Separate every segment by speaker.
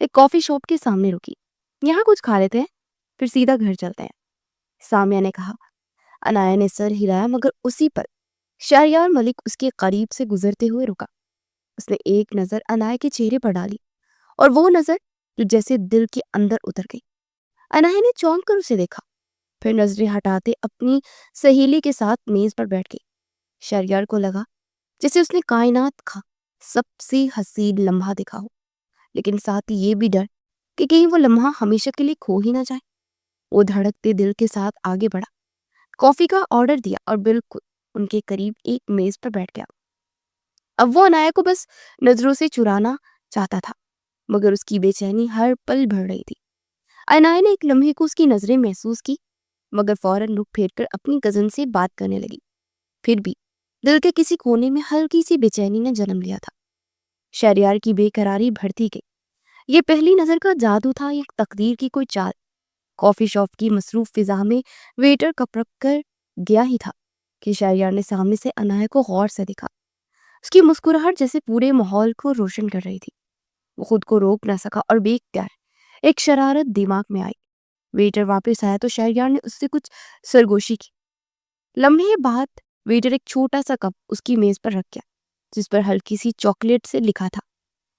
Speaker 1: ایک coffee shop کے سامنے رکی۔ یہاں کچھ کھا لیتے ہیں پھر سیدھا گھر چلتے ہیں، سامیہ نے کہا۔ انایا نے سر ہلایا مگر اسی پر شہریار ملک اس کے قریب سے گزرتے ہوئے رکا۔ اس نے ایک نظر انایا کے چہرے پر ڈالی اور وہ نظر جو جیسے دل کے اندر اتر گئی۔ انایا نے چونک کر اسے دیکھا، پھر نظریں ہٹاتے اپنی سہیلی کے ساتھ میز پر بیٹھ گئی۔ شہریار کو لگا جیسے اس نے کائنات کا سب سے حسین لمحہ دیکھا ہو، لیکن ساتھ ہی یہ بھی ڈر کہ کہیں وہ لمحہ ہمیشہ کے لیے کھو ہی نہ جائے۔ وہ دھڑکتے دل کے ساتھ آگے بڑھا، کافی کا آرڈر دیا اور بالکل ان کے قریب ایک میز پر بیٹھ گیا۔ اب وہ انایا کو بس نظروں سے چرانا چاہتا تھا، مگر اس کی بے چینی ہر پل بڑھ رہی تھی۔ انایا نے ایک لمحے کو اس کی نظریں محسوس کی، مگر فوراً رخ پھیر کر اپنی کزن سے بات کرنے لگی۔ پھر بھی دل کے کسی کونے میں ہلکی سی بے چینی نے جنم لیا تھا۔ شہریار کی بے قراری بڑھتی گئی۔ یہ پہلی نظر کا جادو تھا یا تقدیر کی کوئی چال؟ کافی شاپ کی مصروف فضا میں ویٹر کپ رکھ کر گیا ہی تھا کہ شہریار نے سامنے سے انایا کو غور سے دیکھا۔ اس کی مسکراہٹ جیسے پورے ماحول کو روشن کر رہی تھی۔ وہ خود کو روک نہ سکا اور بے اختیار ایک شرارت دماغ میں آئی۔ ویٹر واپس آیا تو شہریار نے اس سے کچھ سرگوشی کی۔ لمحے بعد ویٹر ایک چھوٹا سا کپ اس کی میز پر رکھ گیا، جس پر ہلکی سی چاکلیٹ سے لکھا تھا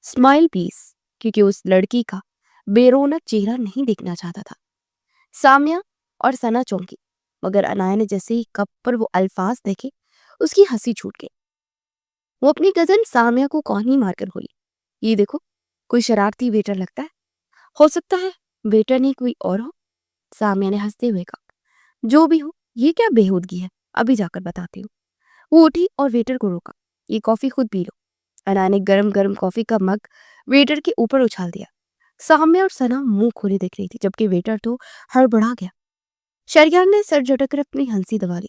Speaker 1: اسمائل پلیز، کیونکہ اس لڑکی کا بے رونق چہرہ نہیں دیکھنا چاہتا تھا۔ سامیہ اور ثنا چونکی، مگر انایا نے جیسے ہی کپ پر وہ الفاظ دیکھے اس کی ہنسی چھوٹ گئی۔ وہ اپنی کزن سامیہ کو کونی مار کر بولی، یہ دیکھو کوئی شرارتی ویٹر لگتا ہے، ہو سکتا ہے ویٹر نہیں کوئی اور ہو۔ سامیہ نے ہنستے ہوئے کہا، جو بھی ہو یہ کیا بےہودگی ہے، ابھی جا کر بتاتی ہوں۔ وہ اٹھی اور ویٹر کو روکا، یہ کافی خود پی لو۔ انایا نے گرم گرم کافی کا مگ ویٹر کے اوپر اچھال دیا۔ سامیہ اور ثنا منہ کھولے دیکھ رہی تھی، جبکہ ویٹر تو ہڑبڑا گیا۔ شہریار نے سر جھٹک کر اپنی ہنسی دبا لی،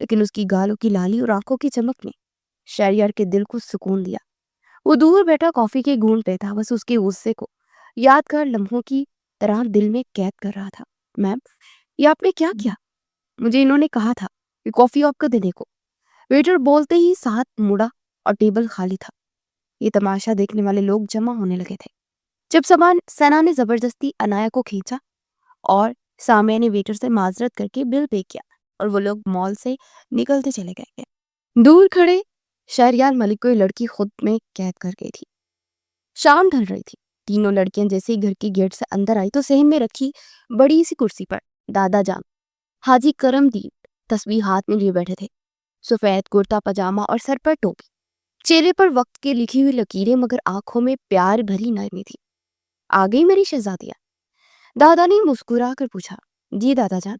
Speaker 1: لیکن اس کی گالوں کی لالی اور آنکھوں کی چمک نے شہریار کے دل کو سکون دیا۔ وہ دور بیٹھا کافی کے گھونٹ پہ تھا، بس اس کے غصے کو یادگار لمحوں کی طرح دل میں قید کر رہا تھا۔ میم، یہ آپ نے کیا کیا؟ مجھے انہوں نے کہا تھا کہ کافی آپ کو دینے کو۔ ویٹر بولتے ہی ساتھ مڑا اور ٹیبل خالی تھا۔ یہ تماشا دیکھنے والے لوگ جمع ہونے لگے تھے۔ جب ثنا نے زبردستی انایا کو کھینچا اور سامیہ نے ویٹر سے معذرت کر کے بل پے کیا اور وہ لوگ مال سے نکلتے چلے گئے۔ دور کھڑے شہریار ملک کو یہ لڑکی خود میں قید کر گئی تھی۔ شام ڈھل رہی تھی۔ تینوں لڑکیاں جیسے ہی گھر کی گیٹ سے اندر آئی تو صحن میں رکھی بڑی سی کرسی پر دادا جان حاجی کرم دین تسبیح ہاتھ میں لیے بیٹھے تھے۔ سفید کرتا پاجامہ اور سر پر ٹوپی، چہرے پر وقت کی لکھی ہوئی لکیریں، مگر آنکھوں میں پیار بھری نرمی تھی۔ آ گئی میری شہزادیاں؟ دادا نے مسکرا کر پوچھا۔ جی دادا جان۔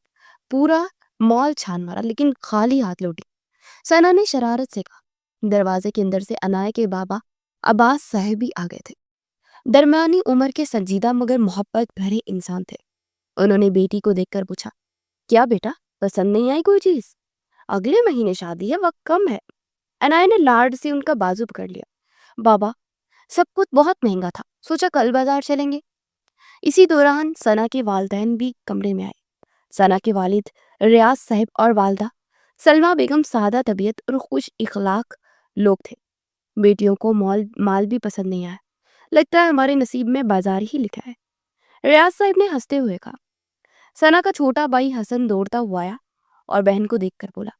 Speaker 1: پورا مال چھان مارا لیکن خالی ہاتھ لوٹی، ثنا نے شرارت سے کہا۔ دروازے کے اندر سے انایا کے بابا عباس صاحب بھی آ گئے تھے۔ درمیانی عمر کے سنجیدہ مگر محبت بھرے انسان تھے۔ انہوں نے بیٹی کو دیکھ کر پوچھا، کیا بیٹا پسند نہیں آئی کوئی چیز؟ اگلے مہینے شادی ہے، وقت کم ہے۔ انایا نے لاڈ سے ان کا بازو پکڑ لیا۔ بابا سب کچھ بہت مہنگا تھا، سوچا کل بازار چلیں گے۔ اسی دوران ثنا کے والدین بھی کمرے میں آئے۔ ثنا کے والد ریاض صاحب اور والدہ سلمہ بیگم سادہ طبیعت اور خوش اخلاق لوگ تھے۔ بیٹیوں کو مال بھی پسند نہیں آیا، لگتا ہے ہمارے نصیب میں بازار ہی لکھا ہے، ریاض صاحب نے ہنستے ہوئے کہا۔ ثنا کا چھوٹا بھائی حسن دوڑتا ہوا آیا اور بہن کو دیکھ کر بولا،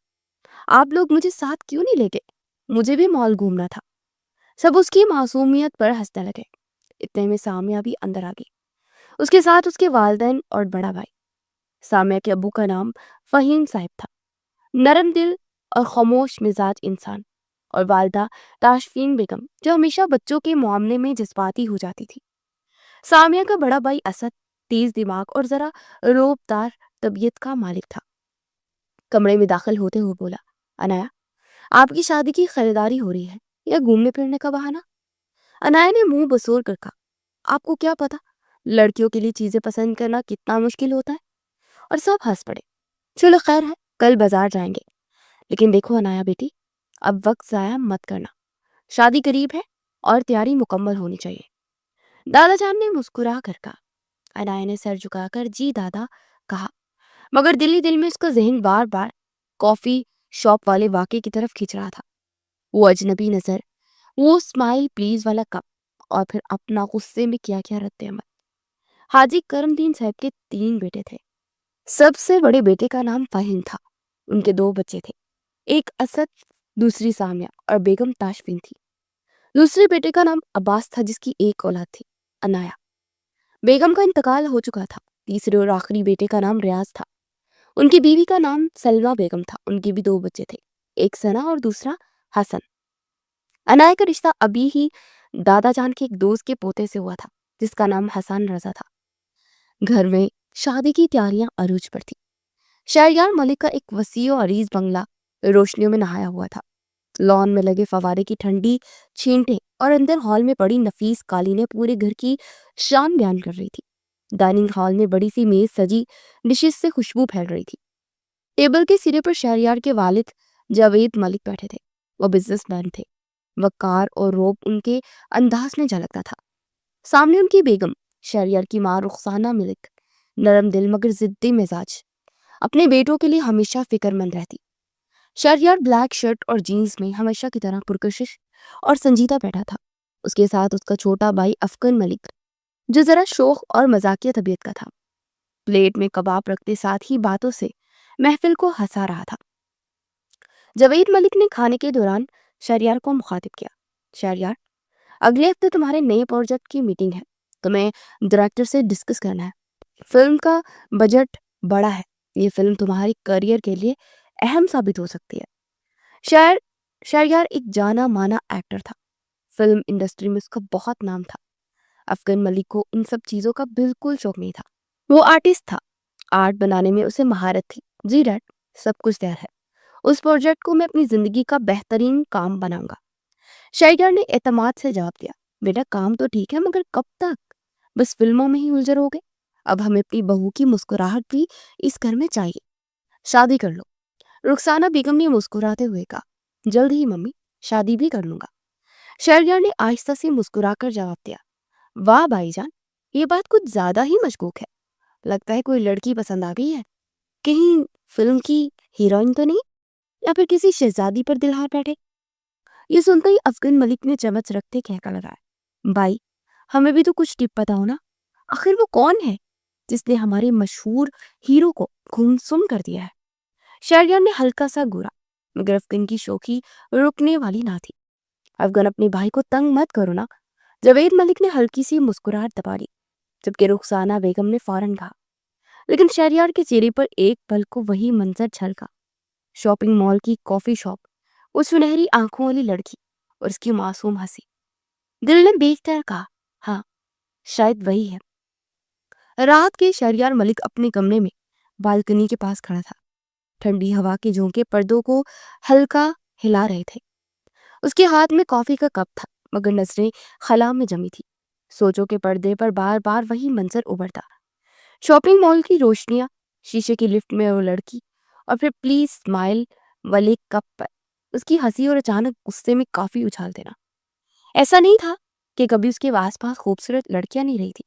Speaker 1: آپ لوگ مجھے ساتھ کیوں نہیں لے گئے؟ مجھے بھی مال گھومنا تھا۔ سب اس کی معصومیت پر ہنسنے لگے۔ اتنے میں سامیہ بھی اندر آ گئی، اس کے ساتھ اس کے والدین اور بڑا بھائی۔ سامیہ کے ابو کا نام فہیم صاحب تھا، نرم دل اور خاموش مزاج انسان، اور والدہ تاشفین بیگم جو ہمیشہ بچوں کے معاملے میں جذباتی ہو جاتی تھی۔ سامیہ کا بڑا بھائی اسد تیز دماغ اور ذرا روب دار طبیعت کا مالک تھا۔ کمرے میں داخل ہوتے ہوئے بولا، انایا آپ کی شادی کی خریداری ہو رہی ہے یا گھومنے پھرنے کا بہانہ؟ انایا نے منہ بسور کر کہا، آپ کو کیا پتا لڑکیوں کے لیے چیزیں پسند کرنا کتنا مشکل ہوتا ہے؟ اور سب ہنس پڑے۔ چلو خیر ہے، کل بازار جائیں گے، لیکن دیکھو انایا بیٹی، اب وقت ضائع مت کرنا، شادی قریب ہے اور تیاری مکمل ہونی چاہیے۔ دادا جان نے مسکرا کر کہا۔ انایا نے سر جھکا کر جی دادا کہا، مگر دل ہی دل میں اس کا ذہن بار بار کافی شاپ والے واقعے کی طرف کھینچ رہا تھا۔ وہ اجنبی نظر، وہ اسمائل پلیز والا کپ اور پھر اپنا غصے میں کیا کیا رد عمل۔ حاجی کرم صاحب کے 3 بیٹے تھے۔ سب سے بڑے بیٹے کا نام فہیم تھا۔ ان کے 2 بچے تھے، ایک اسد، دوسری سامیہ اور بیگم تاشفین تھی۔ دوسرے بیٹے کا نام عباس تھا جس کی ایک اولاد تھی، عنایا۔ بیگم کا انتقال ہو چکا تھا۔ تیسرے اور آخری بیٹے کا نام ریاض تھا۔ ان کی بیوی کا نام سلمہ بیگم تھا۔ ان کے بھی 2 بچے تھے، ایک ثنا اور دوسرا حسن۔ عنایا کا رشتہ ابھی ہی دادا جان کے ایک دوست کے پوتے سے ہوا تھا جس کا نام حسن رضا تھا۔ گھر میں شادی کی تیاریاں عروج پر تھی۔ شہریار ملک کا ایک وسیع و عریض بنگلہ روشنیوں میں نہایا ہوا تھا۔ لان میں لگے فوارے کی ٹھنڈی چھینٹیں اور اندر ہال میں پڑی نفیس قالینیں پورے گھر کی شان بیان کر رہی تھی۔ ڈائننگ ہال میں بڑی سی میز سجی ڈشز سے خوشبو پھیل رہی تھی۔ ٹیبل کے سرے پر شہریار کے والد جاوید ملک بیٹھے تھے۔ وہ بزنس مین تھے۔ وقار اور روب ان کے انداز میں جھلکتا تھا۔ سامنے ان کی بیگم شہریار کی ماں رخسانہ ملک، نرم دل مگر ضدی مزاج، اپنے بیٹوں کے لیے ہمیشہ فکر مند رہتی۔ شہریار بلیک شرٹ اور جینز میں ہمیشہ کی طرح پرکشش اور سنجیدہ بیٹھا تھا۔ اس کے ساتھ اس کا چھوٹا بھائی افغان ملک جو ذرا شوخ اور مزاقیہ طبیعت کا تھا، پلیٹ میں کباب رکھتے ساتھ ہی باتوں سے محفل کو ہنسا رہا تھا۔ جاوید ملک نے کھانے کے دوران شہریار کو مخاطب کیا، شہریار، اگلے ہفتے تمہارے نئے پروجیکٹ کی میٹنگ ہے، تمہیں ڈائریکٹر سے ڈسکس کرنا ہے۔ فلم کا بجٹ بڑا ہے، یہ فلم تمہاری کیریئر کے لیے اہم ثابت ہو سکتی ہے۔ شہریار ایک جانا مانا ایکٹر تھا۔ فلم انڈسٹری میں اس کا بہت نام تھا۔ افغان ملک کو ان سب چیزوں کا بالکل شوق نہیں تھا۔ وہ آرٹسٹ تھا، آرٹ بنانے میں اسے مہارت تھی۔ جی ڈیڈ، سب کچھ تیار ہے، اس پروجیکٹ کو میں اپنی زندگی کا بہترین کام بناؤں گا۔ شہریار نے اعتماد سے جواب دیا، بیٹا کام تو ٹھیک ہے مگر کب تک؟ بس فلموں میں ہی الجھے رہو گے؟ اب ہمیں اپنی بہو کی مسکراہٹ بھی اس گھر میں چاہیے، شادی کر لو۔ رخسانہ بیگم نے مسکراتے ہوئے کہا، جلد ہی ممی، شادی بھی کر لوں گا۔ شہریار نے آہستہ سے مسکرا کر جواب دیا، واہ بھائی جان، یہ بات کچھ زیادہ ہی مشکوک ہے، لگتا ہے کوئی لڑکی پسند آ گئی ہے، کہیں فلم کی ہیروئن تو نہیں، یا پھر کسی شہزادی پر دل ہار بیٹھے۔ یہ سنتے ہی افغان ملک نے چمچ رکھتے کہکا لگایا، بھائی ہمیں بھی تو کچھ ٹپ پتا ہونا، آخر وہ کون ہے جس نے ہمارے مشہور ہیرو کو گمسم کر دیا ہے۔ شہریار نے ہلکا سا گورا، مگر افغان کی شوخی رکنے والی نہ تھی۔ افغان اپنے بھائی کو تنگ مت کرو نا۔ جاوید ملک نے ہلکی سی مسکراہٹ دبا لی، جبکہ رخسانہ بیگم نے فوراً کہا، لیکن شہریار کے چہرے پر ایک پل کو وہی منظر چھلکا، شاپنگ مال کی کافی شاپ، وہ سنہری آنکھوں والی لڑکی اور اس کی معصوم ہنسی۔ دل نے دیکھ کر کہا، ہاں شاید وہی ہے۔ رات کے شہریار ملک اپنے کمرے میں بالکنی کے پاس کھڑا تھا۔ ٹھنڈی ہوا کے جھونکے پردوں کو ہلکا ہلا رہے تھے۔ اس کے ہاتھ میں کافی کا کپ تھا مگر نظریں خلا میں جمی تھی۔ سوچوں کے پردے پر بار بار وہی منظر ابھرتا، شاپنگ مال کی روشنیاں، شیشے کی لفٹ میں وہ لڑکی، اور پھر پلیز اسمائل والے کپ پر اس کی ہنسی اور اچانک غصے میں کافی اچھال دینا۔ ایسا نہیں تھا کہ کبھی اس کے آس پاس خوبصورت لڑکیاں نہیں رہی تھی،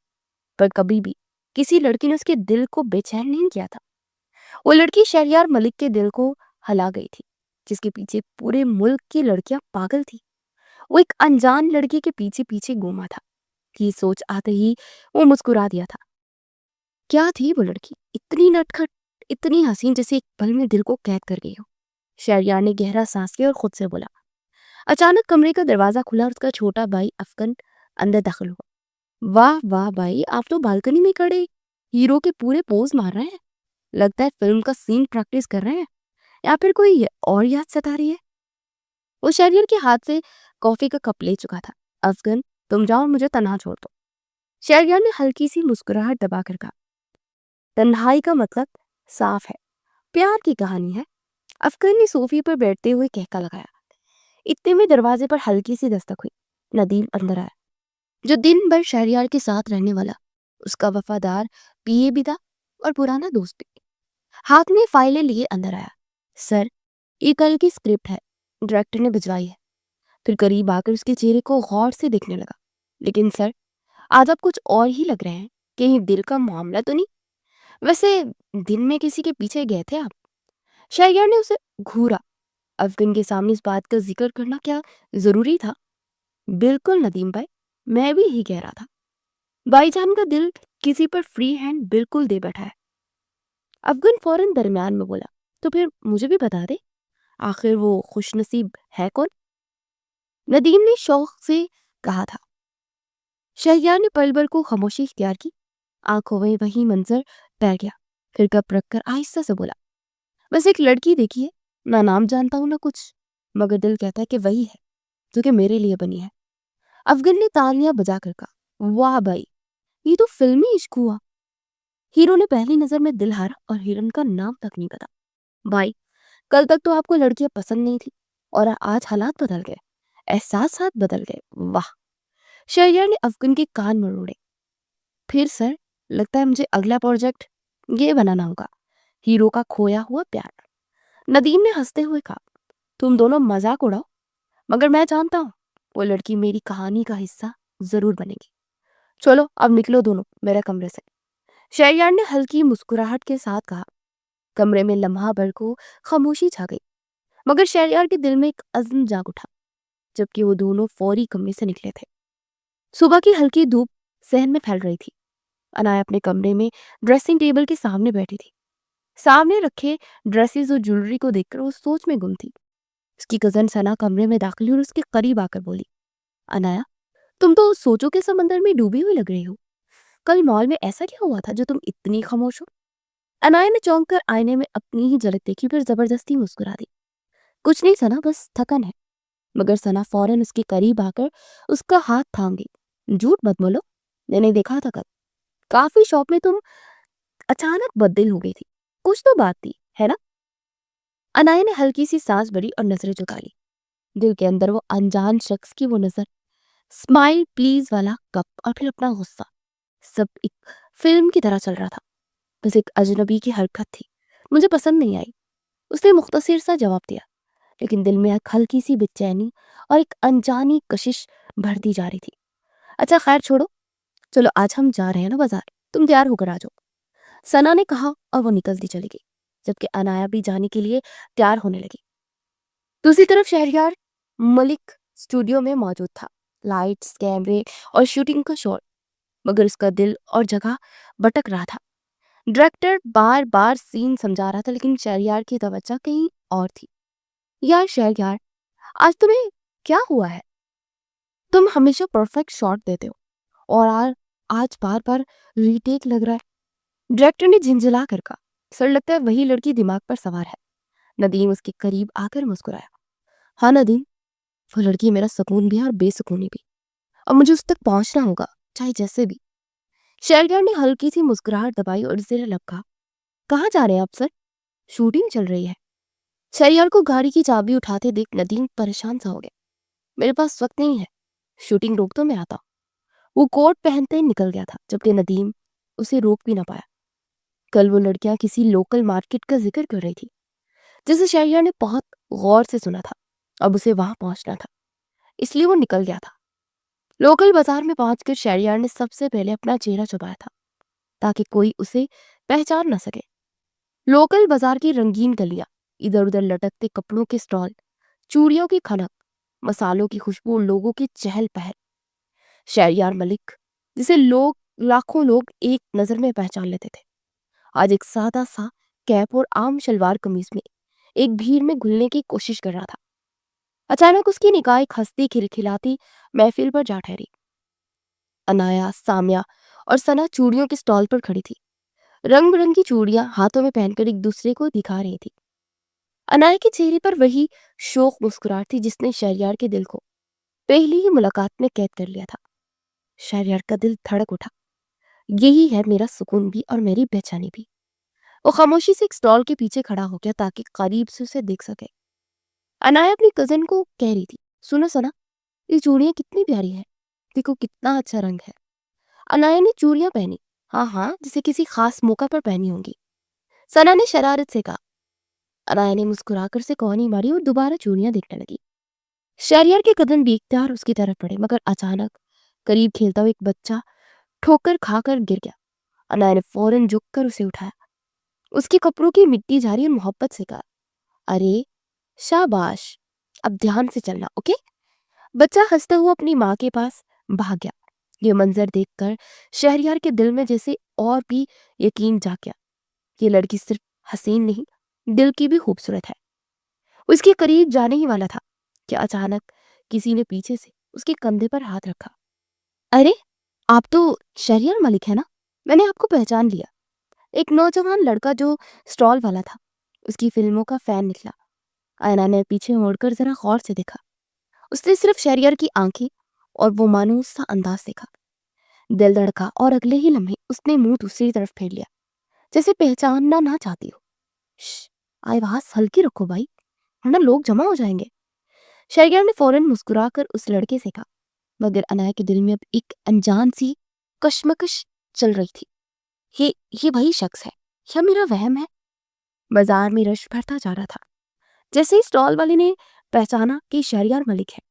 Speaker 1: پر کبھی بھی کسی لڑکی نے اس کے دل کو بے چین نہیں کیا تھا۔ وہ لڑکی شہریار ملک کے دل کو ہلا گئی تھی، جس کے پیچھے پورے ملک کی لڑکیاں پاگل تھی۔ وہ ایک انجان لڑکی کے پیچھے پیچھے گھوما تھا۔ یہ سوچ آتے ہی وہ مسکرا دیا تھا۔ کیا تھی وہ لڑکی؟ اتنی نٹکھٹ، اتنی حسین، جیسے ایک پل میں دل کو قید کر گئی ہو۔ شہریار نے گہرا سانس لیا اور خود سے بولا۔ اچانک کمرے کا دروازہ کھلا اور اس کا چھوٹا بھائی افغان اندر داخل ہوا۔ واہ واہ بھائی، آپ تو بالکنی میں کھڑے ہیرو کے پورے پوز مار رہے ہیں، لگتا ہے فلم کا سین پریکٹس کر رہے ہیں یا پھر کوئی اور یاد ستا رہی ہے۔ وہ شہریار کے ہاتھ سے کافی کا کپ لے چکا تھا۔ افغان تم جاؤ، مجھے تنہا چھوڑ دو۔ شہریار نے ہلکی سی مسکراہٹ دبا کر کہا، تنہائی کا مطلب صاف ہے، پیار کی کہانی ہے۔ افغان نے صوفے پر بیٹھتے ہوئے کہکا لگایا۔ اتنے میں دروازے پر ہلکی سی دستک ہوئی۔ ندیم اندر آیا، جو دن بھر شہریار کے ساتھ رہنے والا، اس کا وفادار پی اے بھی تھا اور پرانا دوست بھی۔ ہاتھ میں فائلیں لیے اندر آیا۔ سر، یہ کل کی اسکرپٹ ہے، ڈائریکٹر نے بھجوائی ہے۔ پھر قریب آ کر اس کے چہرے کو غور سے دیکھنے لگا۔ لیکن سر، آج آپ کچھ اور ہی لگ رہے ہیں، کہیں دل کا معاملہ تو نہیں؟ ویسے دن میں کسی کے پیچھے گئے تھے آپ؟ شہریار نے اسے گھورا۔ افغان کے سامنے اس بات کا ذکر کرنا کیا ضروری تھا؟ بالکل ندیم بھائی، میں بھی یہی کہہ رہا تھا. بھائی جان کا دل کسی پر فری ہینڈ بالکل دے بیٹھا ہے. افغان فوراً درمیان میں بولا, تو پھر مجھے بھی بتا دے, آخر وہ خوش نصیب ہے کون؟ ندیم نے شوق سے کہا تھا. شہریار نے پل بھر کو خاموشی اختیار کی. آنکھوں میں وہی منظر تیر گیا. پھر کپ رکھ کر آہستہ سے بولا, بس ایک لڑکی دیکھی ہے, نہ نام جانتا ہوں نہ کچھ, مگر دل کہتا ہے کہ وہی ہے جو کہ میرے لیے بنی ہے. افغان نے تالیاں بجا کر کہا, واہ بھائی, یہ تو فلمی عشق ہوا. ہیرو نے پہلی نظر میں دل ہارا اور ہیرن کا نام تک نہیں پتا. بھائی, کل تک تو آپ کو لڑکیاں پسند نہیں تھی اور آج حالات بدل گئے, احساسات بدل گئے. واہ. شہریار نے افغان کے کان مروڑے. پھر سر, لگتا ہے مجھے اگلا پروجیکٹ یہ بنانا ہوگا, ہیرو کا کھویا ہوا پیار. ندیم نے ہنستے ہوئے کہا, تم دونوں مذاق اڑاؤ, مگر میں جانتا ہوں وہ لڑکی میری کہانی کا حصہ ضرور بنے گی. چلو اب نکلو دونوں میرے کمرے سے. شہریار نے ہلکی مسکراہٹ کے ساتھ کہا. کمرے میں لمحہ بھر کو خاموشی چھا گئی, مگر شہریار کے دل میں ایک عزم جاگ اٹھا. جبکہ وہ دونوں فوری کمرے سے نکلے تھے. صبح کی ہلکی دھوپ صحن میں پھیل رہی تھی. انایا اپنے کمرے میں ڈریسنگ ٹیبل کے سامنے بیٹھی تھی. سامنے رکھے ڈریسز اور جولری کو دیکھ کر وہ سوچ میں گم تھی. اس کی کزن ثنا کمرے میں داخل ہوئی اور اس کے قریب آ کر بولی, انایا, تم تو سوچوں کے سمندر میں ڈوبی ہوئی لگ رہی ہو. کل مال میں ایسا کیا ہوا تھا جو تم اتنی خاموش ہو؟ انایا نے چونک کر آئینے میں اپنی ہی جھلک دیکھی, پھر زبردستی مسکرا دی. کچھ نہیں ثنا, بس تھکن ہے. مگر ثنا فوراً اس کے قریب آ کر اس کا ہاتھ تھام گئی. جھوٹ مت بولو, میں نے دیکھا تھا کل کافی شاپ میں تم اچانک بدل ہو گئی تھی. کچھ تو بات تھی, ہے نا؟ انایا نے ہلکی سی سانس بھری اور نظریں جھکا لی. دل کے اندر وہ انجان شخص کی وہ نظر, اسمائل پلیز والا کپ, اور پھر اپنا غصہ, سب ایک فلم کی طرح چل رہا تھا. بس ایک اجنبی کی حرکت تھی, مجھے پسند نہیں آئی. اس نے مختصر سا جواب دیا, لیکن دل میں ایک ہلکی سی بے چینی اور ایک انجانی کشش بڑھتی جا رہی تھی. اچھا خیر چھوڑو, چلو آج ہم جا رہے ہیں نا بازار, تم تیار ہو کر آ جاؤ. ثنا نے کہا اور وہ نکلتی چلی گئی, جبکہ انایا بھی جانے کے لیے تیار ہونے لگی. دوسری طرف شہریار ملک اسٹوڈیو میں موجود تھا. لائٹس, کیمرے اور شوٹنگ کا شور, مگر اس کا دل اور جگہ بٹک رہا تھا. ڈائریکٹر بار بار سین سمجھا رہا تھا, لیکن شہریار کی توجہ کہیں اور تھی. یار شہریار, آج تمہیں کیا ہوا ہے؟ تم ہمیشہ پرفیکٹ شاٹ دیتے ہو اور آج بار بار ری ٹیک لگ رہا ہے. ڈائریکٹر نے جھنجھلا کر کہا, سر لگتا ہے وہی لڑکی دماغ پر سوار ہے. ندیم اس کے قریب آ کر مسکرایا. ہاں ندیم, وہ لڑکی میرا سکون بھی ہے اور بے سکونی بھی, اور مجھے اس تک پہنچنا ہوگا چاہے جیسے بھی. شہریار نے ہلکی سی مسکراہٹ دبائی اور زیر لب کہا, کہاں جا رہے ہیں آپ سر؟ شوٹنگ چل رہی ہے. شہریار کو گاڑی کی چابی اٹھاتے دیکھ ندیم پریشان سا ہو گیا. میرے پاس وقت نہیں ہے, شوٹنگ روک تو میں آتا ہوں. وہ کوٹ پہنتے ہی نکل گیا تھا, جبکہ ندیم اسے روک بھی نہ پایا. کل وہ لڑکیاں کسی لوکل مارکیٹ کا ذکر کر رہی تھی جسے شہریار نے بہت غور سے سنا تھا. اب اسے وہاں پہنچنا تھا, اس لیے وہ نکل گیا تھا. لوکل بازار میں پہنچ کر شہریار نے سب سے پہلے اپنا چہرہ چھپایا تھا تاکہ کوئی اسے پہچان نہ سکے. لوکل بازار کی رنگین گلیاں, ادھر ادھر لٹکتے کپڑوں کے سٹال, چوڑیوں کی کھنک, مسالوں کی خوشبو, لوگوں کی چہل پہل. شہریار ملک, جسے لاکھوں لوگ ایک نظر میں پہچان لیتے تھے, آج ایک سادہ سا کیپ اور عام شلوار قمیض میں ایک بھیڑ میں گھلنے کی کوشش کر رہا تھا. اچانک اس کی نگاہ ایک ہستی کھلکھلاتی محفل پر جا ٹھہری. انایا, سامیہ اور ثنا چوڑیوں کے سٹال پر کھڑی تھی. رنگ برنگی چوڑیاں ہاتھوں میں پہن کر ایک دوسرے کو دکھا رہی تھی. انایا کے چہرے پر وہی شوق مسکراہٹ تھی جس نے شہریار کے دل کو پہلی ہی ملاقات میں قید کر لیا تھا. شہریار کا دل دھڑک اٹھا. یہی ہے میرا سکون بھی اور میری بے چینی بھی. وہ خاموشی سے ایک سٹال کے پیچھے کھڑا ہو گیا تاکہ قریب سے اسے دیکھ سکے. انایا اپنی کزن کو کہہ رہی تھی, سنو ثنا, یہ چوڑیاں کتنی پیاری ہیں, دیکھو کتنا اچھا رنگ ہے. انایا نے چوڑیاں پہنی, ہاں ہاں, جسے کسی خاص موقع پر پہنی ہوں گی. ثنا نے شرارت سے کہا. انایا نے مسکرا کر سے کونی ماری اور دوبارہ چوڑیاں دیکھنے لگی. شہریار کے قدم بھی اختیار اس کی طرف پڑے, مگر اچانک قریب کھیلتا ہوا ایک بچہ ٹھوکر کھا کر گر گیا. انایا نے فوراً جھک کر اسے اٹھایا, اس کے کپڑوں کی مٹی جاری اور محبت سے کہا, ارے شاباش, اب دھیان سے چلنا, اوکے؟ بچہ ہنستا ہوا اپنی ماں کے پاس بھاگ گیا۔ یہ منظر دیکھ کر شہریار کے دل میں جیسے اور بھی یقین جاگ گیا، یہ لڑکی صرف حسین نہیں، دل کی بھی خوبصورت ہے۔ وہ اس کے قریب جانے ہی والا تھا کہ اچانک کسی نے پیچھے سے اس کے کندھے پر ہاتھ رکھا۔ ارے آپ تو شہریار ملک ہے نا، میں نے آپ کو پہچان لیا۔ ایک نوجوان لڑکا جو سٹال والا تھا، اس کی فلموں کا فین نکلا۔ آئینہ نے پیچھے موڑ کر ذرا غور سے دیکھا۔ اس نے صرف شہریار کی آنکھیں اور وہ مانوس سا انداز دیکھا۔ دل دھڑکا اور اگلے ہی لمحے اس نے منہ دوسری طرف پھیر لیا، جیسے پہچاننا نہ چاہتی ہو۔ آواز ہلکی رکھو بھائی، ورنہ لوگ جمع ہو جائیں گے۔ شہریار نے فوراً مسکرا کر اس لڑکے سے کہا، مگر عنایا کے دل میں اب ایک انجان سی کشمکش چل رہی تھی۔ یہ وہی شخص ہے یا میرا وہم ہے؟ بازار میں رش بھرتا جا رہا تھا۔ جیسے ہی سٹال والے نے پہچانا کہ شہریار ملک ہے،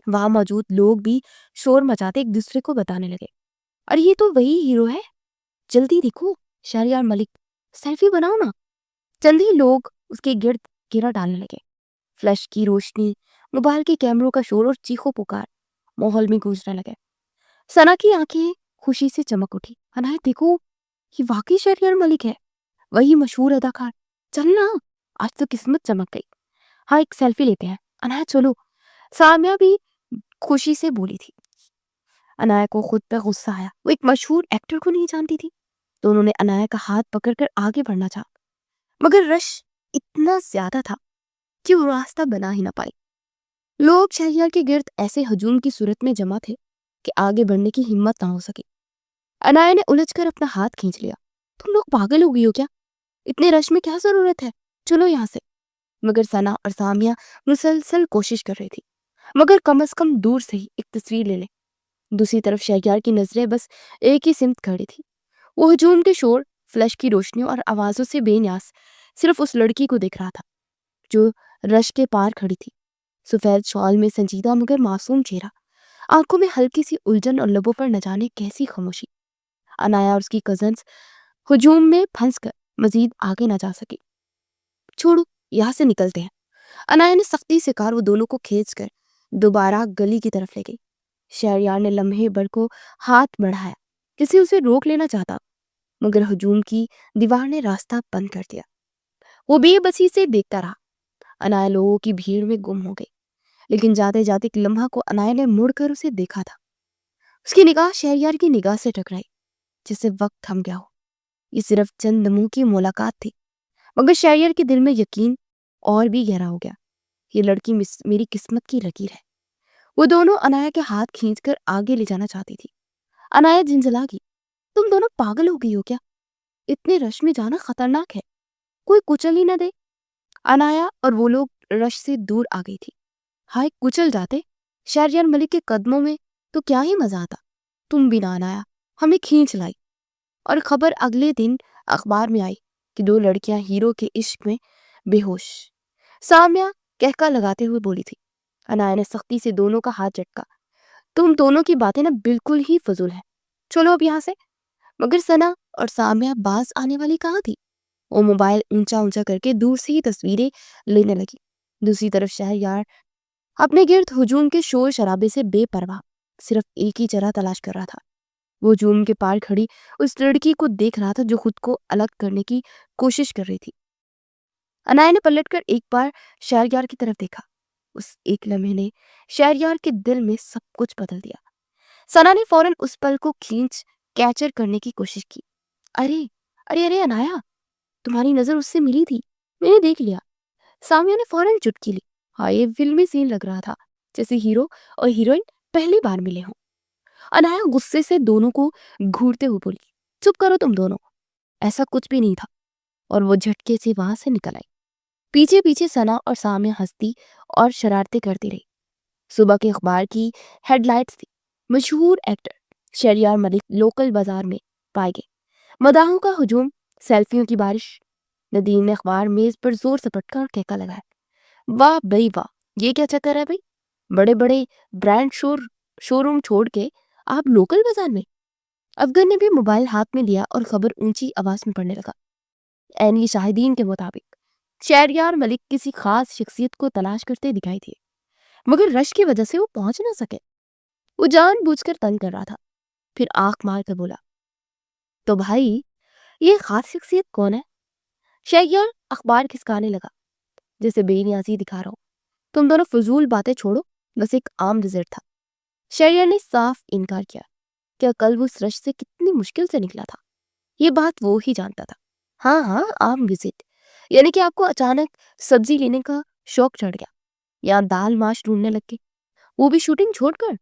Speaker 1: وہاں موجود لوگ بھی شور مچاتے ایک دوسرے کو بتانے لگے، اور یہ تو وہی ہیرو ہے، جلدی دیکھو شہریار ملک، سیلفی بناؤ نا۔ چند ہی لوگ اس کے گرد گھیرا ڈالنے لگے۔ فلیش کی روشنی، موبائل کے کیمروں کا شور اور چیخو پکار ماحول میں گونجنے لگے۔ ثنا کی آنکھیں خوشی سے چمک اٹھی۔ عنایت دیکھو، یہ واقعی شہریار ملک ہے، وہی مشہور اداکار۔ چلنا، آج تو قسمت چمک گئی۔ ہاں ایک سیلفی لیتے ہیں۔ عنایت چلو، سامیہ بھی خوشی سے بولی تھی۔ عنایت کو خود پہ غصہ آیا، وہ ایک مشہور ایکٹر کو نہیں جانتی تھی۔ تو انہوں نے عنایت کا ہاتھ پکڑ کر آگے بڑھنا چاہا، مگر رش اتنا زیادہ تھا کہ وہ راستہ بنا ہی نہ پائی۔ لوگ شہریار کے گرد ایسے ہجوم کی صورت میں جمع تھے کہ آگے بڑھنے کی ہمت نہ ہو سکی۔ عنایت نے الجھ کر اپنا ہاتھ کھینچ لیا۔ تم لوگ پاگل ہو گئی ہو کیا؟ اتنے رش میں کیا ضرورت ہے؟ چلو یہاں سے۔ مگر ثنا اور سامیہ مسلسل کوشش کر رہی تھی، مگر کم از کم دور سے ہی ایک تصویر لے لیں۔ دوسری طرف شہریار کی نظریں بس ایک ہی سمت کھڑی تھی۔ وہ ہجوم کے شور، فلیش کی روشنیوں اور آوازوں سے بے نیاز صرف اس لڑکی کو دیکھ رہا تھا جو رش کے پار کھڑی تھی۔ سفید شال میں سنجیدہ مگر معصوم چہرہ، آنکھوں میں ہلکی سی الجھن اور لبوں پر نہ جانے کیسی خاموشی۔ عنایت اور اس کی کزنز ہجوم میں پھنس کر مزید آگے نہ جا سکی۔ چھوڑو، یہاں سے نکلتے ہیں۔ عنایت نے سختی سے کہا، وہ دونوں کو کھینچ کر دوبارہ گلی کی طرف لے گئی۔ شہریار نے لمحے بھر کو ہاتھ بڑھایا، جسے اسے روک لینا چاہتا، مگر ہجوم کی دیوار نے راستہ بند کر دیا۔ وہ بے بسی سے دیکھتا رہا۔ عنایت لوگوں کی بھیڑ میں گم ہو گئی، لیکن جاتے جاتے ایک لمحہ کو عنایت نے مڑ کر اسے دیکھا تھا۔ اس کی نگاہ شہریار کی نگاہ سے ٹکرائی، جسے وقت تھم گیا ہو۔ یہ صرف چند لمحوں کی ملاقات تھی، مگر شہریار کے دل میں یقین اور بھی گہرا ہو گیا۔ یہ لڑکی میری قسمت کی لکیر ہے۔ وہ دونوں عنایت کے ہاتھ کھینچ کر آگے لے جانا چاہتی تھی۔ عنایت جھنجھلا گئی، تم دونوں پاگل ہو گئی ہو کیا؟ اتنے رش میں جانا خطرناک ہے، کوئی کچل ہی نہ دے۔ عنایت اور وہ لوگ رش سے دور آ گئی تھی۔ ہائے کچل جاتے شہریار ملک کے قدموں میں تو کیا ہی مزہ آتا۔ تم بھی نہ عنایت، ہمیں کھینچ لائی۔ اور خبر اگلے دن اخبار میں آئی کہ 2 لڑکیاں ہیرو کے عشق میں بے ہوش۔ سامیہ کہکا لگاتے ہوئے بولی تھی۔ عنایت نے سختی سے دونوں کا ہاتھ جھٹکا، تم دونوں کی باتیں نا بالکل ہی فضول ہیں، چلو اب یہاں سے۔ مگر ثنا اور سامیہ باز آنے والی کہاں تھی؟ وہ موبائل اونچا اونچا کر کے دور سے ہی تصویریں لینے لگی۔ دوسری طرف شہریار اپنے گرد ہجوم کے شور شرابے سے بے پرواہ صرف ایک ہی چرہ تلاش کر رہا تھا۔ وہ ہجوم کے پار کھڑی اس لڑکی کو دیکھ رہا تھا جو خود کو الگ کرنے کی کوشش کر رہی تھی۔ عنایت نے پلٹ کر ایک بار شہریار کی طرف دیکھا۔ اس ایک لمحے نے شہریار کے دل میں سب کچھ بدل دیا۔ ثنا نے فوراً اس پل کو کیچر کرنے کی کوشش کی۔ ارے ارے ارے عنایت، تمہاری نظر اس سے ملی تھی، میں نے دیکھ لیا۔ سامیہ نے فوراً چٹکی لی۔ ہاں یہ فلمی سین لگ رہا تھا، جیسے ہیرو اور ہیروئن پہلی بار ملے ہوں۔ عنایت غصے سے دونوں کو گھورتے ہوئے بولی، چپ کرو تم دونوں، ایسا کچھ بھی نہیں تھا، اور وہ جھٹکے سے وہاں سے نکل آئی۔ پیچھے پیچھے ثنا اور سامیہ ہنستی اور شرارتیں کرتی رہی۔ صبح کے اخبار کی ہیڈ لائٹس تھی، مشہور ایکٹر شہریار ملک لوکل بازار میں پائے گئے، مداحوں کا ہجوم، سیلفیوں کی بارش۔ ندیم نے اخبار میز پر زور سے پٹکا اور کہکا لگایا، واہ بھئی واہ، یہ کیا چکر ہے بھئی، بڑے بڑے برانڈ شو روم چھوڑ کے آپ لوکل بازار میں؟ افغان نے بھی موبائل ہاتھ میں لیا اور خبر اونچی آواز میں پڑھنے لگا۔ عینی شاہدین کے مطابق شہریار ملک کسی خاص شخصیت کو تلاش کرتے دکھائی دیے، مگر رش کی وجہ سے وہ پہنچ نہ سکے۔ وہ جان بوجھ کر تنگ کر رہا تھا. پھر آنکھ مار کر بولا, تو بھائی یہ خاص شخصیت کون ہے؟ شہریار اخبار کھسکانے لگا جیسے بے نیازی دکھا رہا ہو. تم دونوں فضول باتیں چھوڑو, بس ایک عام وزٹ تھا. شہریار نے صاف انکار کیا. کیا کل وہ سرش سے کتنی مشکل سے نکلا تھا, یہ بات وہ ہی جانتا تھا. ہاں عام وزٹ, یعنی کہ آپ کو اچانک سبزی لینے کا شوق چڑھ گیا یا دال ماش ڈھونڈنے لگ گئے, وہ بھی شوٹنگ چھوڑ کر.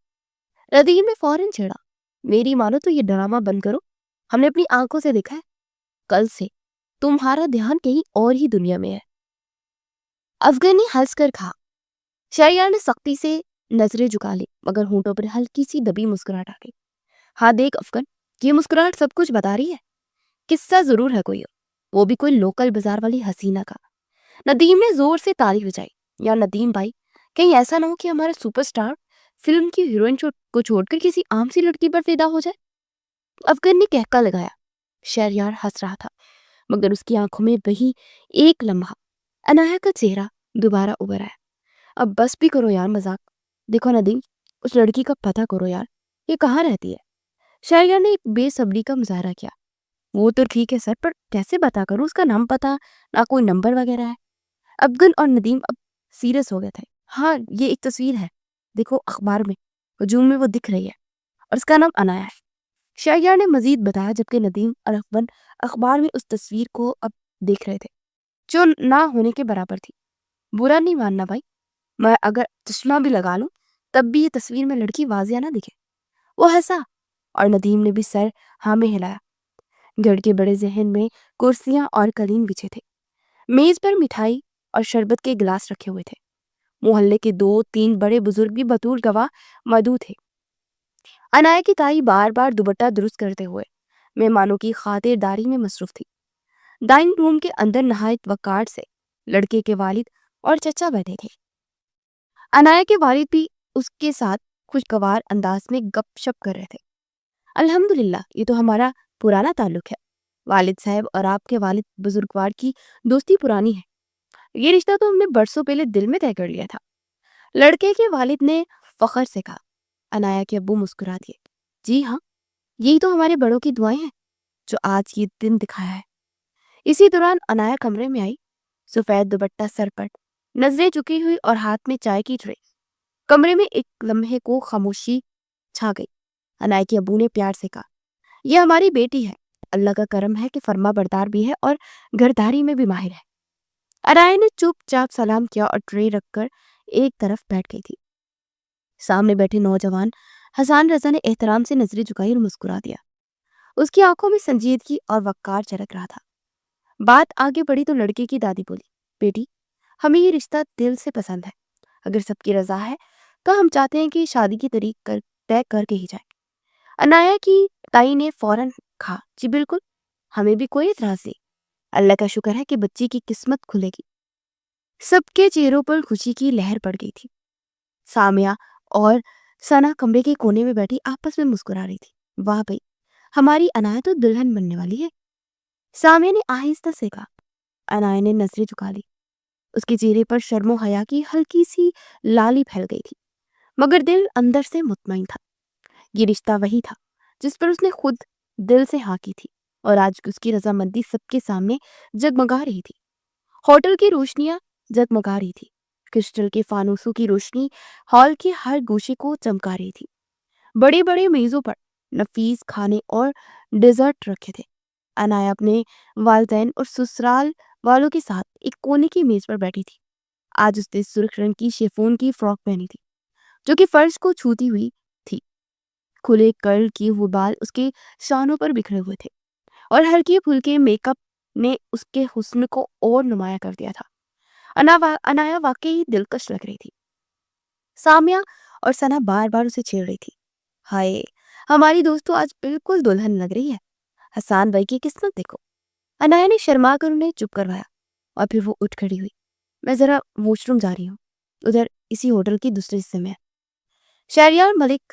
Speaker 1: ردیم نے فوراً چھیڑا, میری مانو تو یہ ڈرامہ بند کرو. ہم نے اپنی آنکھوں سے دیکھا ہے, کل سے تمہارا دھیان کہیں اور ہی دنیا میں ہے. افغان نے ہنس کر کہا. شہریار نے سختی سے نظریں جھکا لی مگر ہونٹوں پر ہلکی سی دبی مسکراہٹ آ گئی. ہاں دیکھ افغان, یہ مسکراہٹ سب کچھ بتا رہی ہے. قصہ ضرور ہے کوئی, وہ بھی کوئی لوکل بازار والی حسینہ کا. ندیم نے زور سے تالی بجائی. یا ندیم بھائی, کہیں ایسا نہ ہو کہ ہمارا سپر سٹار فلم کی ہیروئن کو چھوڑ کر کسی عام سی لڑکی پر فدا ہو جائے. افغان نے کہکا لگایا. شہریار ہنس رہا تھا مگر اس کی آنکھوں میں وہی ایک لمحہ عنایہ کا چہرہ دوبارہ ابھر آیا. اب بس بھی کرو یار مذاق. دیکھو ندیم, اس لڑکی کا پتہ کرو یار, یہ کہاں رہتی ہے؟ شہریار نے ایک بے صبری کا مظاہرہ کیا. وہ تو ٹھیک ہے سر, پر کیسے پتا کروں؟ اس کا نام پتہ نہ کوئی نمبر وغیرہ ہے. افغان اور ندیم اب سیریس ہو گئے تھے. ہاں یہ ایک تصویر ہے, دیکھو اخبار میں ہجوم میں وہ دکھ رہی ہے, اور اس کا نام عنایہ ہے. شہریار نے مزید بتایا جبکہ ندیم اور افغان اخبار میں اس تصویر کو اب دیکھ رہے تھے جو نہ ہونے کے برابر تھی. برا نہیں ماننا بھائی, میں اگر چشمہ بھی لگا لوں تب بھی یہ تصویر میں لڑکی واضح نہ دکھے. وہ ہنسا اور ندیم نے بھی سر ہاں میں ہلایا. گھر کے بڑے ذہن میں کرسیاں اور قالین بچھے تھے. میز پر مٹھائی اور شربت کے گلاس رکھے ہوئے تھے. محلے کے 2-3 بڑے بزرگ بھی بطور گواہ موجود تھے. عنایہ کی تائی بار بار دوپٹہ درست کرتے ہوئے مہمانوں کی خاطرداری میں مصروف تھی. ڈائننگ روم کے اندر نہایت وقار سے لڑکے کے والد اور چچا بیٹھے تھے. عنایہ کے والد بھی اس کے ساتھ خوشگوار انداز میں گپ شپ کر رہے تھے. الحمدللہ, یہ تو ہمارا پرانا تعلق ہے. والد صاحب اور آپ کے والد بزرگوار کی دوستی پرانی ہے. یہ رشتہ تو ہم نے برسوں پہلے دل میں طے کر لیا تھا. لڑکے کے والد نے فخر سے کہا. عنایہ کے ابو مسکرا دیے. جی ہاں, یہی تو ہمارے بڑوں کی دعائیں ہیں جو آج یہ دن دکھایا ہے. اسی دوران عنایہ کمرے میں آئی, سفید دوپٹہ سر پر, نظریں جھکی ہوئی اور ہاتھ میں چائے کی ٹرے. کمرے میں ایک لمحے کو خاموشی چھا گئی. عنایہ کے ابو نے پیار سے کہا, یہ ہماری بیٹی ہے, اللہ کا کرم ہے کہ فرما بردار بھی ہے اور گھرداری میں بھی ماہر ہے. عنایہ نے چپ چاپ سلام کیا اور ٹرے رکھ کر ایک طرف بیٹھ گئی تھی. سامنے بیٹھے نوجوان حسان رضا نے احترام سے نظریں جھکائی اور مسکرا دیا. اس کی آنکھوں میں سنجیدگی اور وقار چلک رہا تھا. بات آگے بڑھی تو لڑکے کی دادی بولی, بیٹی ہمیں یہ رشتہ دل سے پسند ہے. اگر سب کی رضا ہے تو ہم چاہتے ہیں کہ شادی کی تاریخ طے کر کے ہی جائے. عنایہ کی تائی نے فوراً کہا, جی بالکل, ہمیں بھی کوئی اعتراض نہیں. اللہ کا شکر ہے کہ بچی کی قسمت کھلے گی. سب کے چہروں پر خوشی کی لہر پڑ گئی تھی. سامیہ اور ثنا کمرے کے کونے میں بیٹھی آپس میں مسکرا رہی تھی. واہ بھئی, ہماری عنایہ تو دلہن بننے والی ہے. سامیہ نے آہستہ سے کہا. عنایہ نے نظریں جھکا لی. اس کے چہرے پر شرم و حیا کی ہلکی سی لالی پھیل گئی تھی مگر دل اندر سے مطمئن تھا. یہ رشتہ وہی تھا جس پر اس نے خود دل سے ہاں کی تھی اور آج اس کی رضامندی سب کے سامنے جگمگا رہی تھی. ہوٹل کی روشنیاں جگمگا رہی تھی. کرسٹل کے فانوسوں کی روشنی ہال کے ہر گوشے کو چمکا رہی تھی. بڑے بڑے میزوں پر نفیس کھانے اور ڈیزرٹ رکھے تھے. عنایہ اپنے والدین اور سسرال والوں کے ساتھ ایک کونے کی میز پر بیٹھی تھی. آج اس نے سرخ رنگ کی شیفون کی فراک پہنی تھی جو کہ فرش کو چھوتی ہوئی تھی. کھلے کرل کیے ہوئے بال اس کے شانوں پر بکھرے ہوئے تھے اور ہلکے پھلکے میک اپ نے اس کے حسن کو اور نمایاں کر دیا تھا. عنایہ واقعی دلکش لگ رہی تھی. سامیہ اور ثنا بار بار اسے چھیڑ رہی تھی. ہائے, ہماری دوست تو آج بالکل دلہن لگ رہی ہے. حسان بھائی کی قسمت دیکھو. عنایہ نے شرما کر انہیں چپ کروایا اور پھر وہ اٹھ کھڑی ہوئی. میں ذرا واش روم جا رہی ہوں, ادھر اسی ہوٹل کی دوسرے حصے میں. شہریار ملک